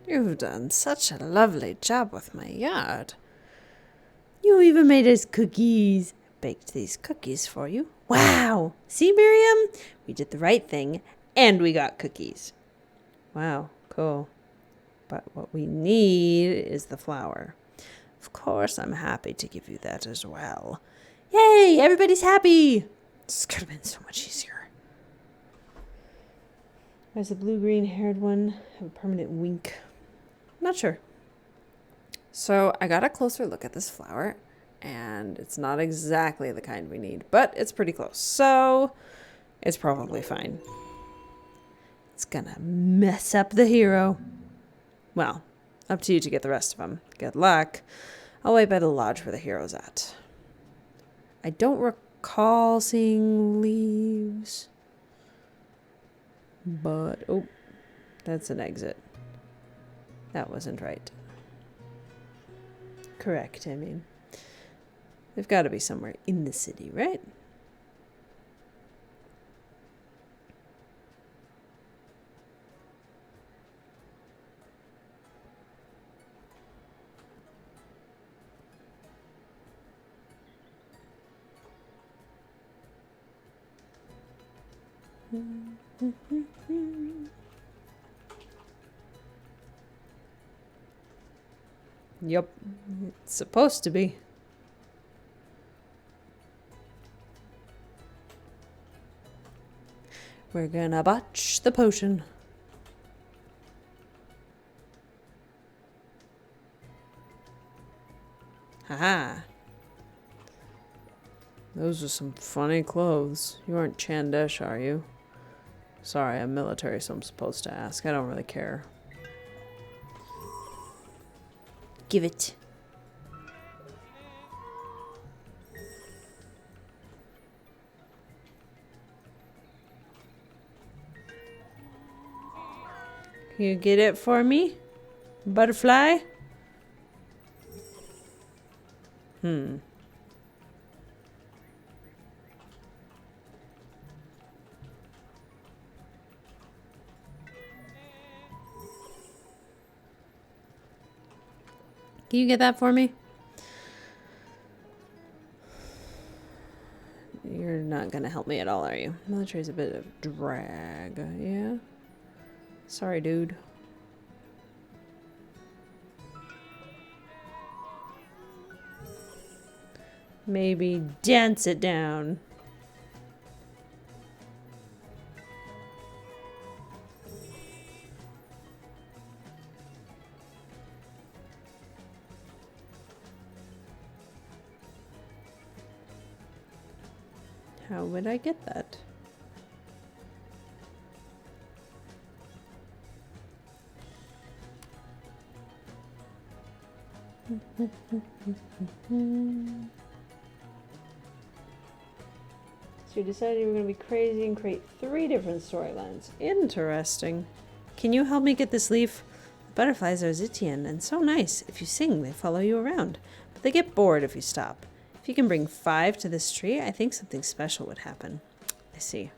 You've done such a lovely job with my yard. You even made us cookies. Baked these cookies for you. Wow! See, Miriam? We did the right thing, and we got cookies. Wow, cool. But what we need is the flour. Of course, I'm happy to give you that as well. Yay! Everybody's happy! This could have been so much easier. Why does the blue-green haired one have a permanent wink? I'm not sure. So I got a closer look at this flour, and it's not exactly the kind we need, but it's pretty close. So it's probably fine. It's gonna mess up the hero. Well, up to you to get the rest of them. Good luck. I'll wait by the lodge where the hero's at. I don't recall seeing leaves. But, oh, that's an exit. That wasn't right. Correct, I mean. They've got to be somewhere in the city, right? Yep, it's supposed to be. We're gonna botch the potion. Haha. Those are some funny clothes. You aren't Chandesh, are you? Sorry, I'm military, so I'm supposed to ask. I don't really care. Give it. Can you get it for me? Butterfly? Can you get that for me? You're not gonna help me at all, are you? Military's a bit of drag, yeah? Sorry, dude. Maybe dance it down. How would I get that? So you decided you were going to be crazy and create 3 different storylines. Interesting. Can you help me get this leaf? The butterflies are Zitian and so nice. If you sing, they follow you around. But they get bored if you stop. If you can bring 5 to this tree, I think something special would happen. I see.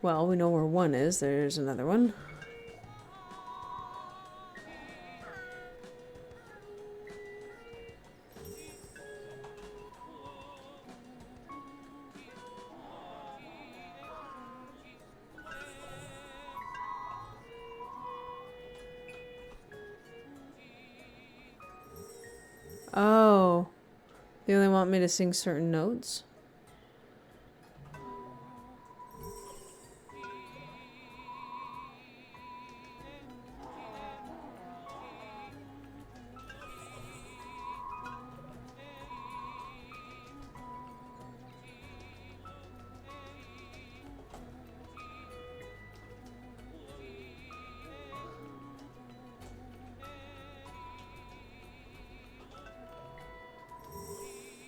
Well, we know where one is. There's another one. Oh. They only want me to sing certain notes?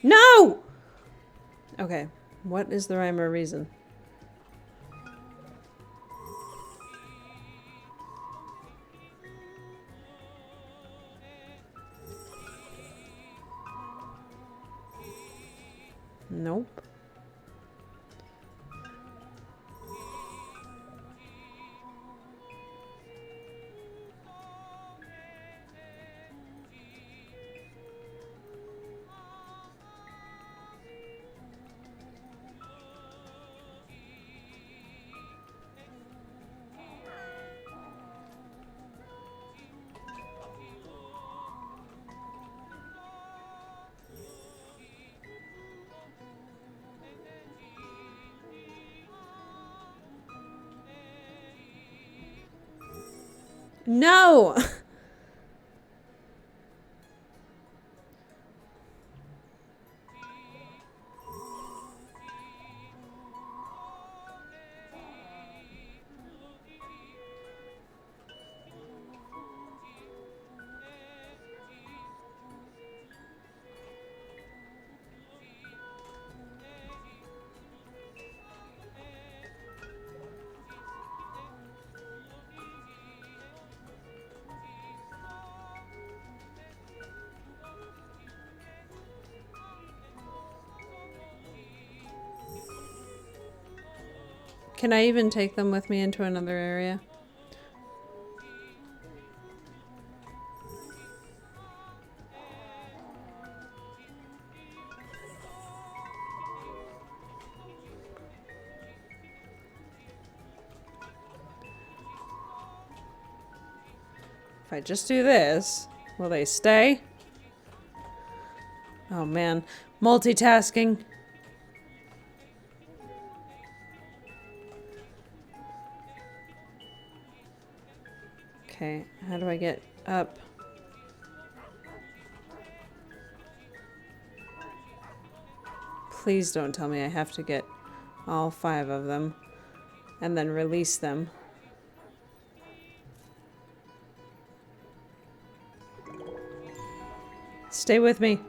No! Okay. What is the rhyme or reason? Nope. No! Can I even take them with me into another area? If I just do this, will they stay? Oh man, multitasking. Okay, how do I get up? Please don't tell me I have to get all 5 of them and then release them. Stay with me.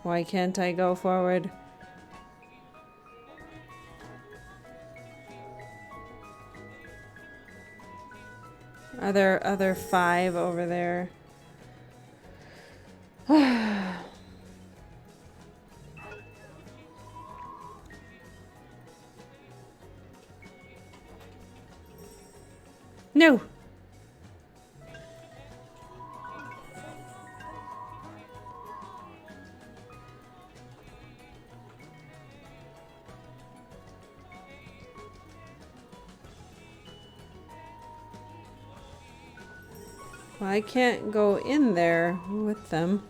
Why can't I go forward? Are there other 5 over there? No! Well, I can't go in there with them.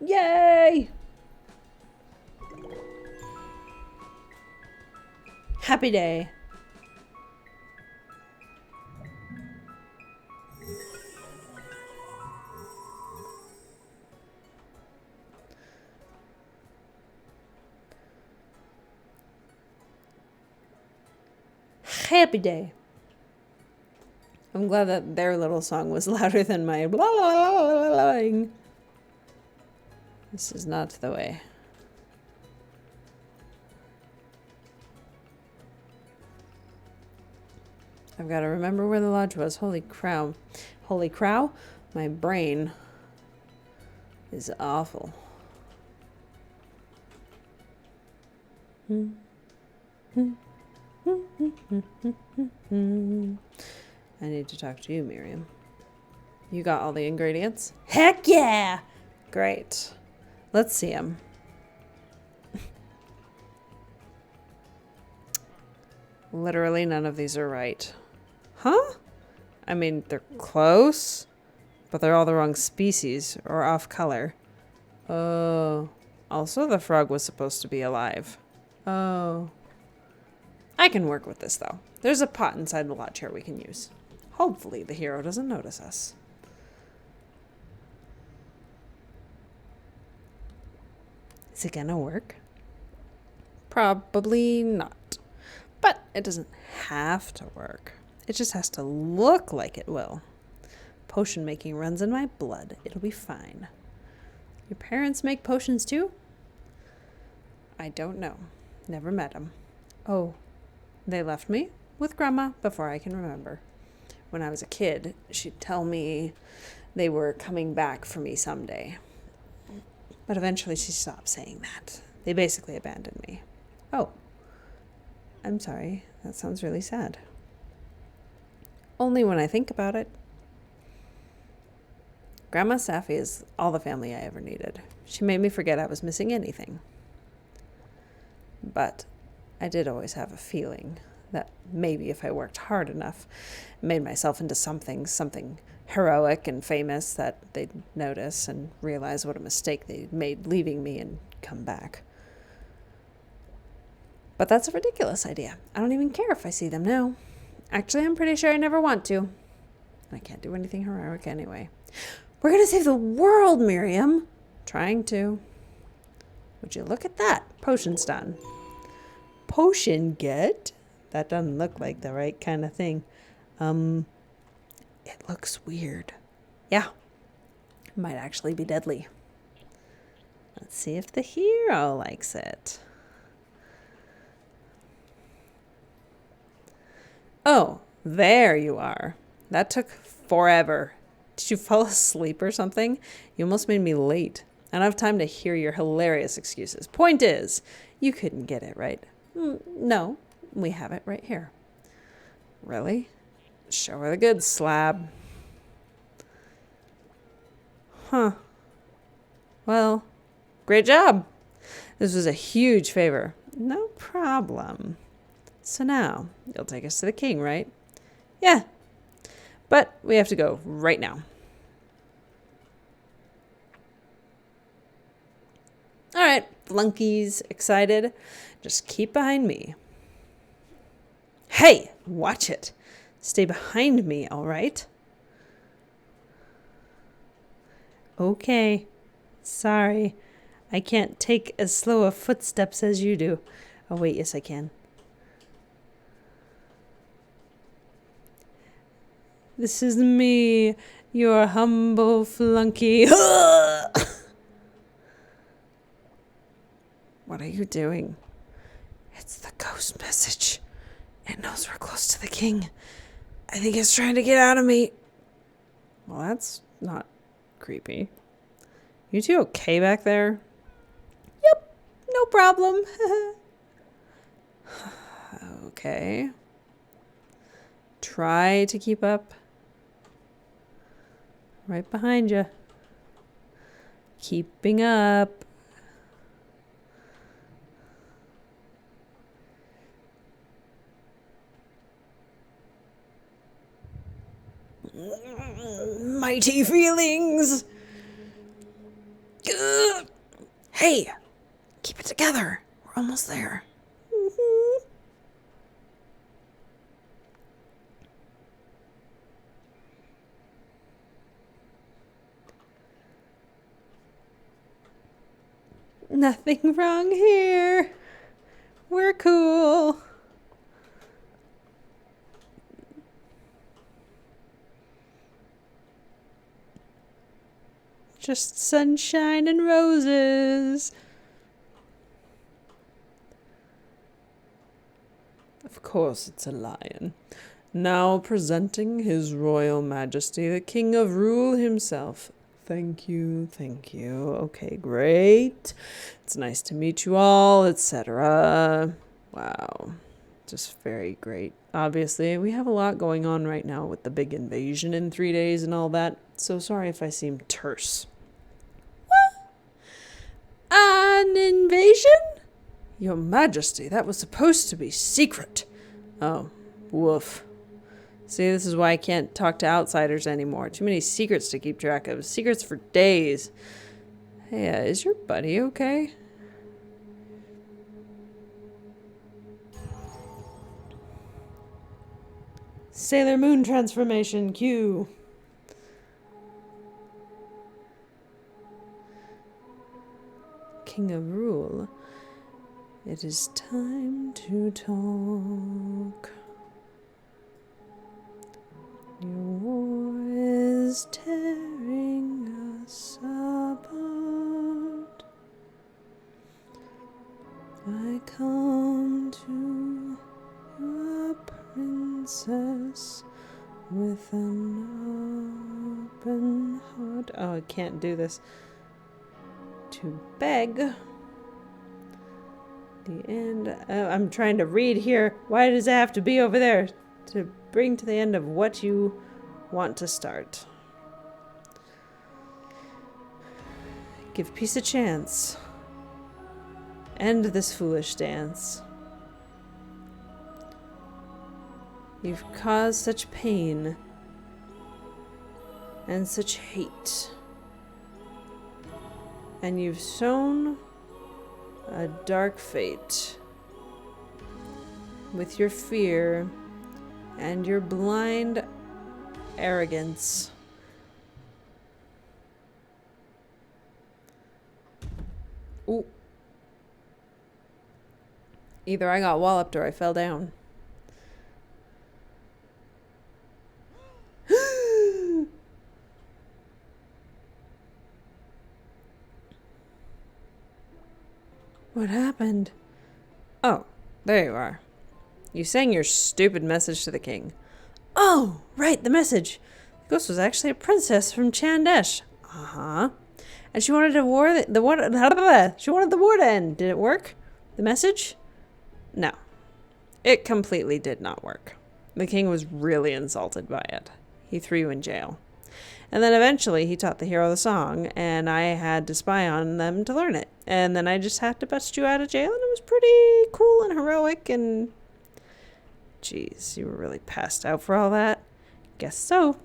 Yay! Happy day. Happy day. I'm glad that their little song was louder than my blah blah blah blah blah. This is not the way. I've got to remember where the lodge was. Holy crow. Holy crow? My brain is awful. I need to talk to you, Miriam. You got all the ingredients? Heck yeah! Great. Let's see them. Literally none of these are right. Huh? I mean, they're close, but they're all the wrong species or off color. Oh. Also, the frog was supposed to be alive. Oh. I can work with this, though. There's a pot inside the lodge here we can use. Hopefully the hero doesn't notice us. Is it gonna work? Probably not. But it doesn't have to work. It just has to look like it will. Potion making runs in my blood. It'll be fine. Your parents make potions too? I don't know. Never met them. Oh, they left me with Grandma before I can remember. When I was a kid, she'd tell me they were coming back for me someday. But eventually she stopped saying that. They basically abandoned me. Oh, I'm sorry. That sounds really sad. Only when I think about it. Grandma Safi is all the family I ever needed. She made me forget I was missing anything. But I did always have a feeling that maybe if I worked hard enough, made myself into something heroic and famous, that they'd notice and realize what a mistake they'd made leaving me and come back. But that's a ridiculous idea. I don't even care if I see them now. Actually, I'm pretty sure I never want to. I can't do anything heroic anyway. We're going to save the world, Miriam. Trying to. Would you look at that? Potion's done. Potion get? That doesn't look like the right kind of thing. It looks weird. Yeah. Might actually be deadly. Let's see if the hero likes it. Oh, there you are. That took forever. Did you fall asleep or something? You almost made me late. I don't have time to hear your hilarious excuses. Point is, you couldn't get it right. No, we have it right here. Really? Show her the goods, slab. Huh. Well, great job. This was a huge favor. No problem. So now, you'll take us to the king, right? Yeah. But we have to go right now. All right, flunkies, excited? Just keep behind me. Hey, watch it. Stay behind me, all right? Okay. Sorry. I can't take as slow a footsteps as you do. Oh, wait, yes, I can. This is me, your humble flunky. What are you doing? It's the ghost message. It knows we're close to the king. I think it's trying to get out of me. Well, that's not creepy. You two okay back there? Yep, no problem. Okay. Try to keep up. Right behind you. Keeping up. Mighty feelings. Ugh. Hey, keep it together. We're almost there. Nothing wrong here. We're cool. Just sunshine and roses. Of course it's a lion. Now presenting His Royal Majesty, the King of Rule himself. Thank you, thank you. Okay, great. It's nice to meet you all, etc. Wow. Just very great. Obviously, we have a lot going on right now with the big invasion in 3 days and all that, so sorry if I seem terse. What? An invasion? Your Majesty, that was supposed to be secret. Oh, woof. See, this is why I can't talk to outsiders anymore. Too many secrets to keep track of. Secrets for days. Hey, is your buddy okay? Sailor Moon transformation, cue. King of Rule. It is time to talk. Your war is tearing us apart. I come to your princess with an open heart. Oh, I can't do this. To beg. The end. I'm trying to read here. Why does it have to be over there? To bring to the end of what you want to start. Give peace a chance. End this foolish dance. You've caused such pain and such hate. And you've sown a dark fate with your fear and your blind arrogance. Ooh. Either I got walloped or I fell down. What happened? Oh, there you are. You sang your stupid message to the king. Oh, right, the message. The ghost was actually a princess from Chandesh. Uh-huh. And she wanted she wanted the war to end. Did it work? The message? No. It completely did not work. The king was really insulted by it. He threw you in jail. And then eventually he taught the hero the song, and I had to spy on them to learn it. And then I just had to bust you out of jail, and it was pretty cool and heroic, and... Jeez, you were really passed out for all that? Guess so.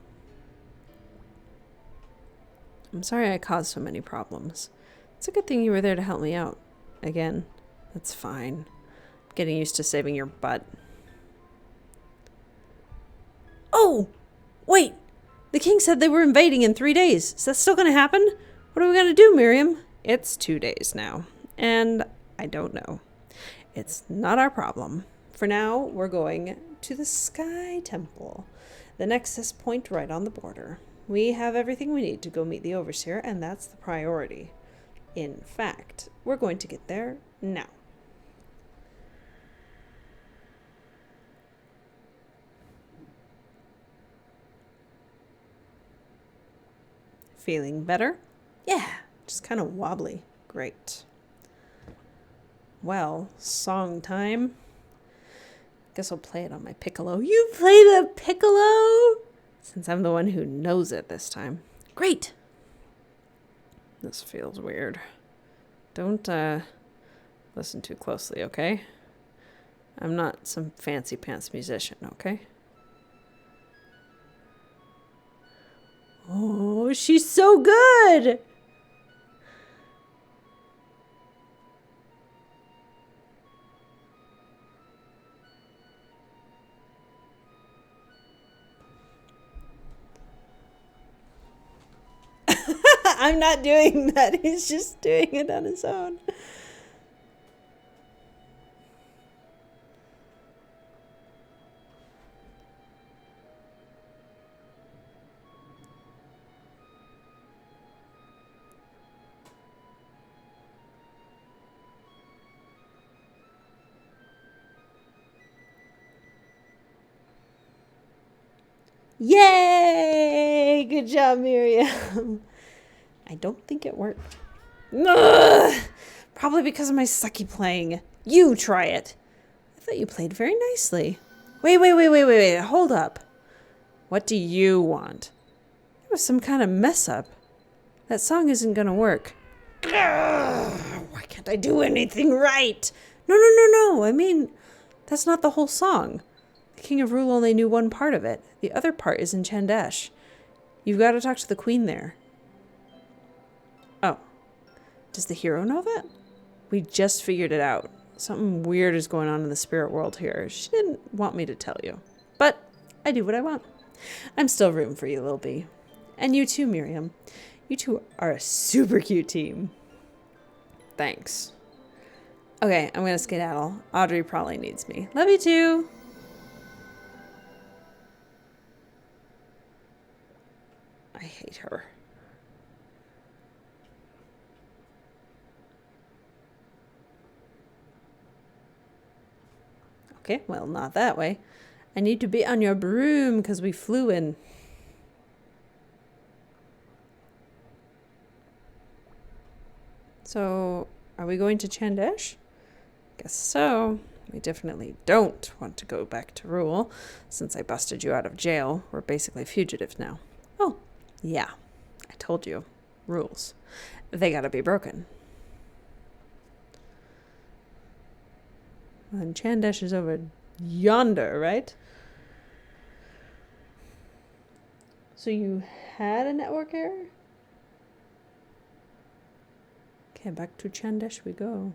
I'm sorry I caused so many problems. It's a good thing you were there to help me out. Again, that's fine. I'm getting used to saving your butt. Oh! Wait! The king said they were invading in 3 days. Is that still going to happen? What are we going to do, Miriam? It's 2 days now. And I don't know. It's not our problem. For now, we're going to the Sky Temple, the nexus point right on the border. We have everything we need to go meet the Overseer, and that's the priority. In fact, we're going to get there now. Feeling better? Yeah, just kind of wobbly. Great. Well, song time. Guess I'll play it on my piccolo. You play the piccolo? Since I'm the one who knows it this time. Great. This feels weird. Don't listen too closely, okay? I'm not some fancy pants musician, okay? Oh, she's so good! I'm not doing that. He's just doing it on his own. Yay! Good job, Miriam. I don't think it worked. Ugh! Probably because of my sucky playing. You try it. I thought you played very nicely. Wait. Hold up. What do you want? It was some kind of mess up. That song isn't gonna work. Ugh! Why can't I do anything right? No. I mean, that's not the whole song. The King of Rule only knew one part of it. The other part is in Chandesh. You've got to talk to the queen there. Oh. Does the hero know that? We just figured it out. Something weird is going on in the spirit world here. She didn't want me to tell you. But I do what I want. I'm still rooting for you, Lil B. And you too, Miriam. You two are a super cute team. Thanks. Okay, I'm gonna skedaddle. Audrey probably needs me. Love you too. I hate her. Okay, well, not that way. I need to be on your broom because we flew in. So, are we going to Chandesh? Guess so. We definitely don't want to go back to Rule. Since I busted you out of jail, we're basically fugitives now. Oh, yeah. I told you. Rules. They gotta be broken. And Chandesh is over yonder, right? So you had a network error? Okay, back to Chandesh we go.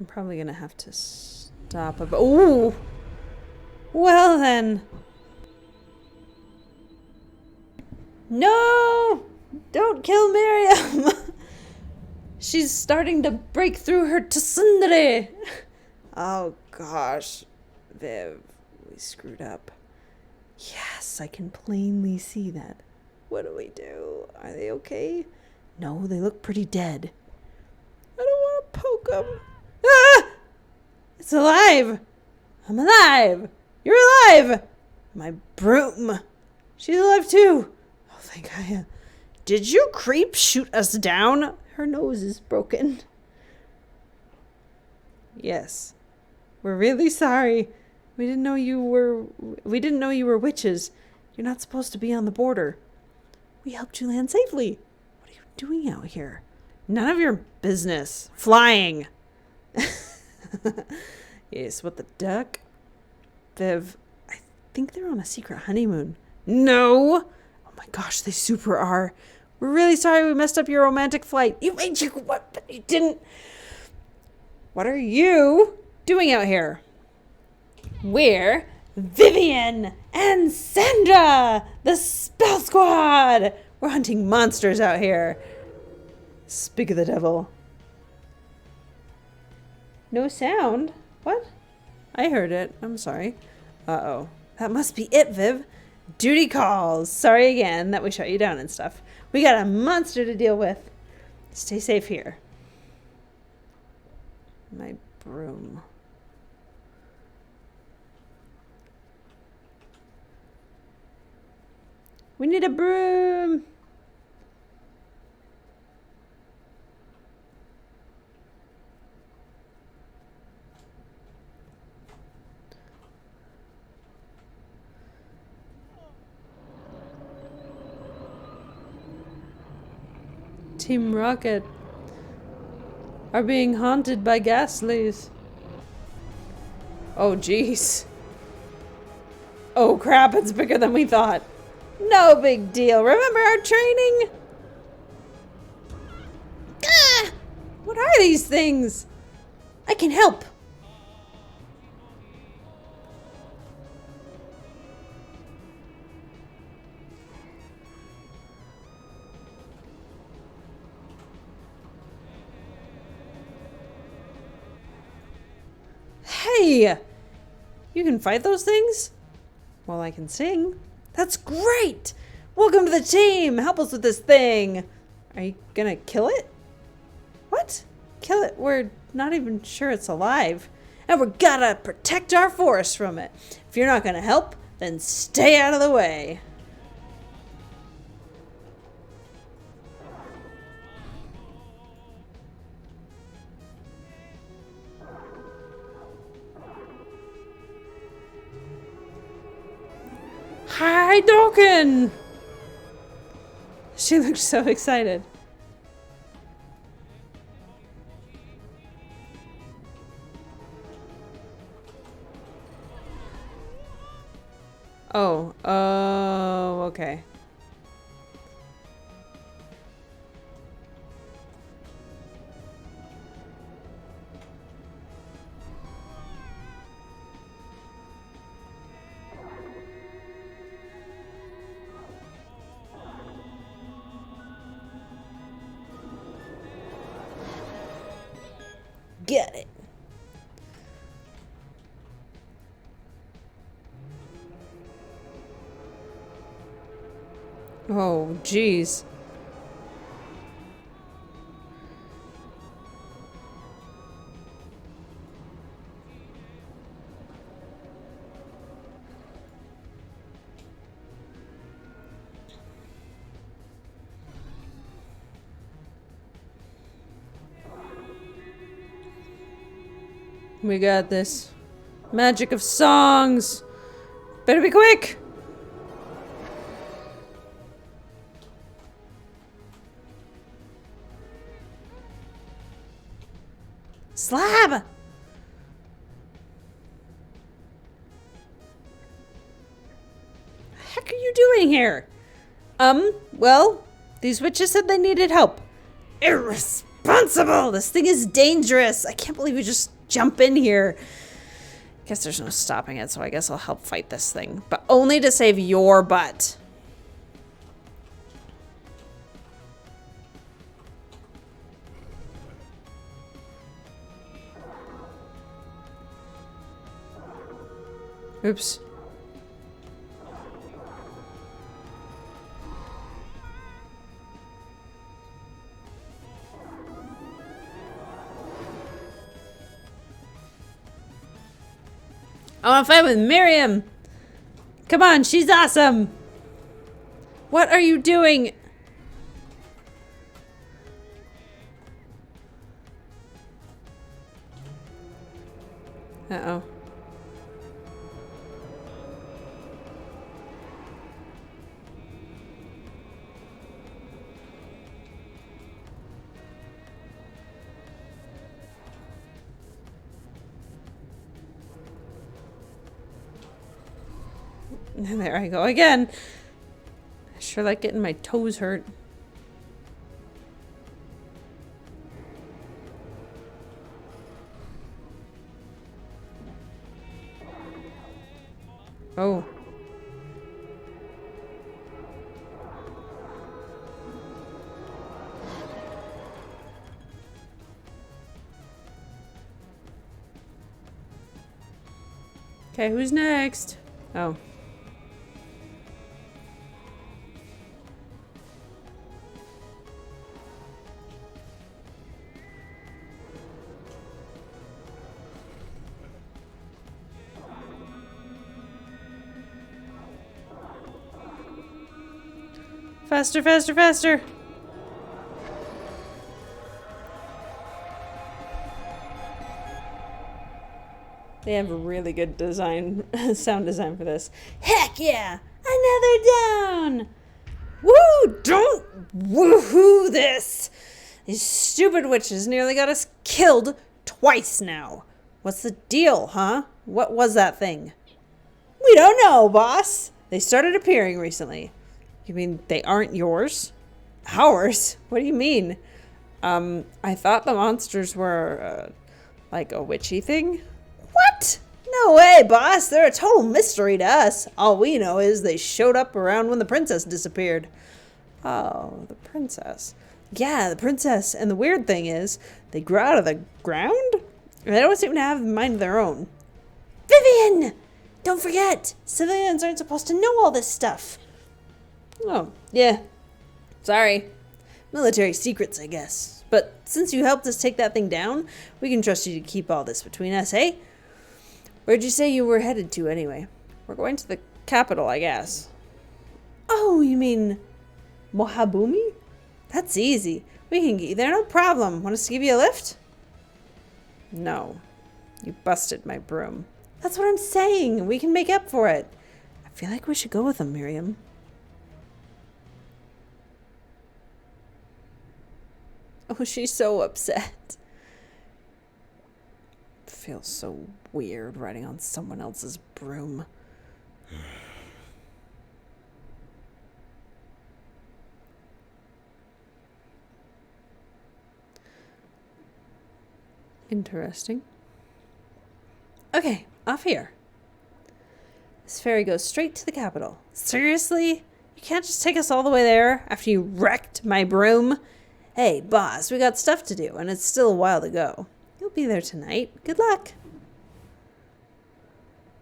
I'm probably gonna have to stop a... Ooh! Well then. No! Don't kill Miriam! She's starting to break through her tsundere. Oh gosh. Viv, we screwed up. Yes, I can plainly see that. What do we do? Are they okay? No, they look pretty dead. I don't want to poke them. Ah! It's alive! I'm alive! You're alive! My broom. She's alive too. Oh, thank God. Did you creep shoot us down? Her nose is broken. Yes. We're really sorry. We didn't know you were witches. You're not supposed to be on the border. We helped you land safely. What are you doing out here? None of your business. Flying. Yes, what the duck? Viv, I think they're on a secret honeymoon. No! Oh my gosh, they super are. We're really sorry we messed up your romantic flight. You what? But you didn't. What are you doing out here? We're Vivian and Sandra, the Spell Squad. We're hunting monsters out here. Speak of the devil. No sound? What? I heard it. I'm sorry. Uh-oh. That must be it, Viv. Duty calls. Sorry again that we shut you down and stuff. We got a monster to deal with. Stay safe here. My broom. We need a broom. Team Rocket are being haunted by ghastlies. Oh, jeez. Oh, crap, it's bigger than we thought. No big deal. Remember our training? Ah! What are these things? I can help. Hey! You can fight those things? Well, I can sing. That's great! Welcome to the team! Help us with this thing! Are you gonna kill it? What? Kill it? We're not even sure it's alive. And we're gotta protect our forest from it. If you're not gonna help, then stay out of the way. Hi, Dokken! She looked so excited. Oh, okay. Get it. Oh, jeez. We got this. Magic of songs. Better be quick. Slab! The heck are you doing here? Well, these witches said they needed help. Irresponsible! This thing is dangerous. I can't believe you just jump in here. Guess there's no stopping it, so I guess I'll help fight this thing. But only to save your butt. Oops. I want to fight with Miriam. Come on, she's awesome. What are you doing? Uh-oh. And there I go again. I sure like getting my toes hurt. Oh. Okay, who's next? Oh. Faster, faster, faster! They have a really good design, sound design for this. Heck yeah! Another down! Woo! Don't woohoo this! These stupid witches nearly got us killed twice now. What's the deal, huh? What was that thing? We don't know, boss. They started appearing recently. You mean they aren't yours? Ours? What do you mean? I thought the monsters were, like a witchy thing. What? No way, boss. They're a total mystery to us. All we know is they showed up around when the princess disappeared. Oh, the princess. Yeah, the princess. And the weird thing is, they grew out of the ground? And they don't seem to have a mind of their own. Vivian! Don't forget, civilians aren't supposed to know all this stuff. Oh, yeah. Sorry. Military secrets, I guess. But since you helped us take that thing down, we can trust you to keep all this between us, eh? Where'd you say you were headed to, anyway? We're going to the capital, I guess. Oh, you mean Mohabumi? That's easy. We can get you there, no problem. Want us to give you a lift? No. You busted my broom. That's what I'm saying. We can make up for it. I feel like we should go with them, Miriam. Oh, she's so upset. Feels so weird riding on someone else's broom. Interesting. Okay, off here. This ferry goes straight to the capital. Seriously? You can't just take us all the way there after you wrecked my broom? Hey, boss, we got stuff to do, and it's still a while to go. You'll be there tonight. Good luck.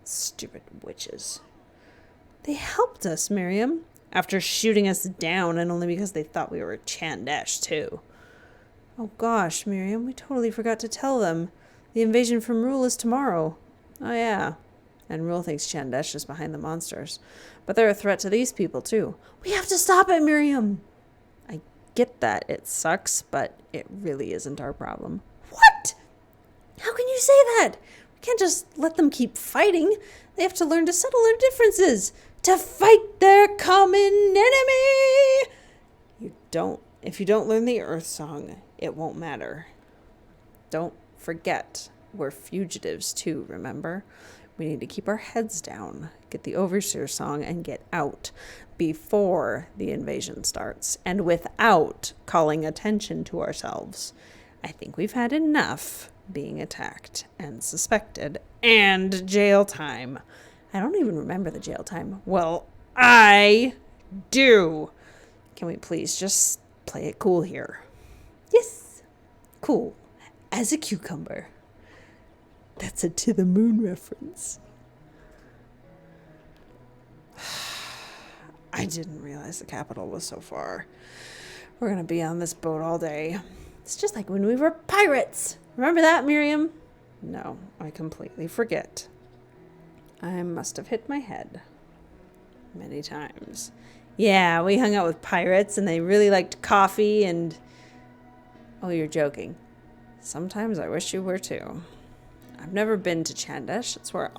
Stupid witches. They helped us, Miriam, after shooting us down, and only because they thought we were Chandesh, too. Oh gosh, Miriam, we totally forgot to tell them. The invasion from Rule is tomorrow. Oh yeah. And Rule thinks Chandesh is behind the monsters. But they're a threat to these people, too. We have to stop it, Miriam! I get that it sucks, but it really isn't our problem. What? How can you say that? We can't just let them keep fighting. They have to learn to settle their differences. To fight their common enemy! If you don't learn the Earth Song, it won't matter. Don't forget, we're fugitives too, remember? We need to keep our heads down, get the Overseer Song, and get out before the invasion starts, and without calling attention to ourselves. I think we've had enough being attacked and suspected, and jail time. I don't even remember the jail time. Well, I do. Can we please just play it cool here? Yes, cool as a cucumber. That's a To the Moon reference. I didn't realize the capital was so far. We're going to be on this boat all day. It's just like when we were pirates. Remember that, Miriam? No, I completely forget. I must have hit my head many times. Yeah, we hung out with pirates and they really liked coffee and... Oh, you're joking. Sometimes I wish you were too. I've never been to Chandesh. It's where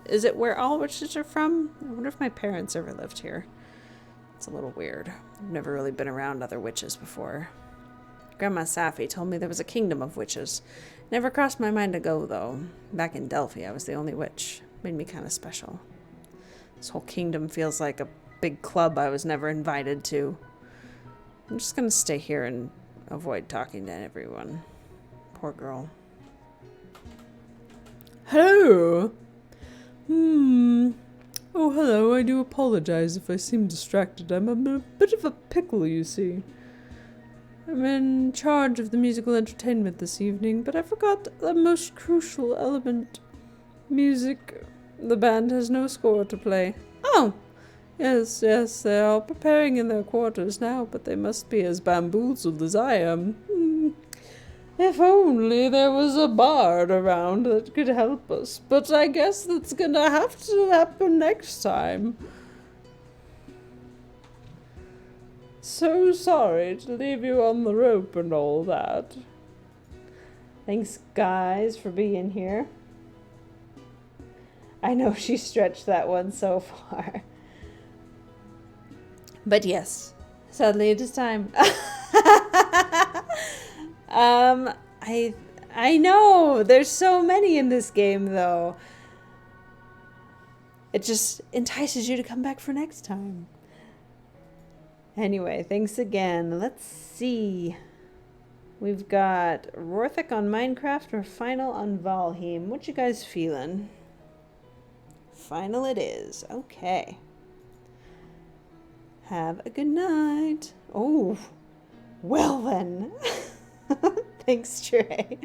is it where all witches are from? I wonder if my parents ever lived here. It's a little weird. I've never really been around other witches before. Grandma Safi told me there was a kingdom of witches. Never crossed my mind to go, though. Back in Delphi, I was the only witch. Made me kind of special. This whole kingdom feels like a big club I was never invited to. I'm just going to stay here and avoid talking to everyone. Poor girl. Hello. Oh, hello. I do apologize if I seem distracted. I'm in a bit of a pickle, you see. I'm in charge of the musical entertainment this evening, but I forgot the most crucial element. Music. The band has no score to play. Oh! Yes, they are preparing in their quarters now, but they must be as bamboozled as I am. If only there was a bard around that could help us, but I guess that's gonna have to happen next time. So sorry to leave you on the rope and all that. Thanks, guys, for being here. I know she stretched that one so far. But yes, sadly it is time. I know, there's so many in this game, though. It just entices you to come back for next time. Anyway, thanks again. Let's see. We've got Rorthik on Minecraft or Final on Valheim. What you guys feeling? Final it is. Okay. Have a good night. Oh, well then. Thanks, Trey.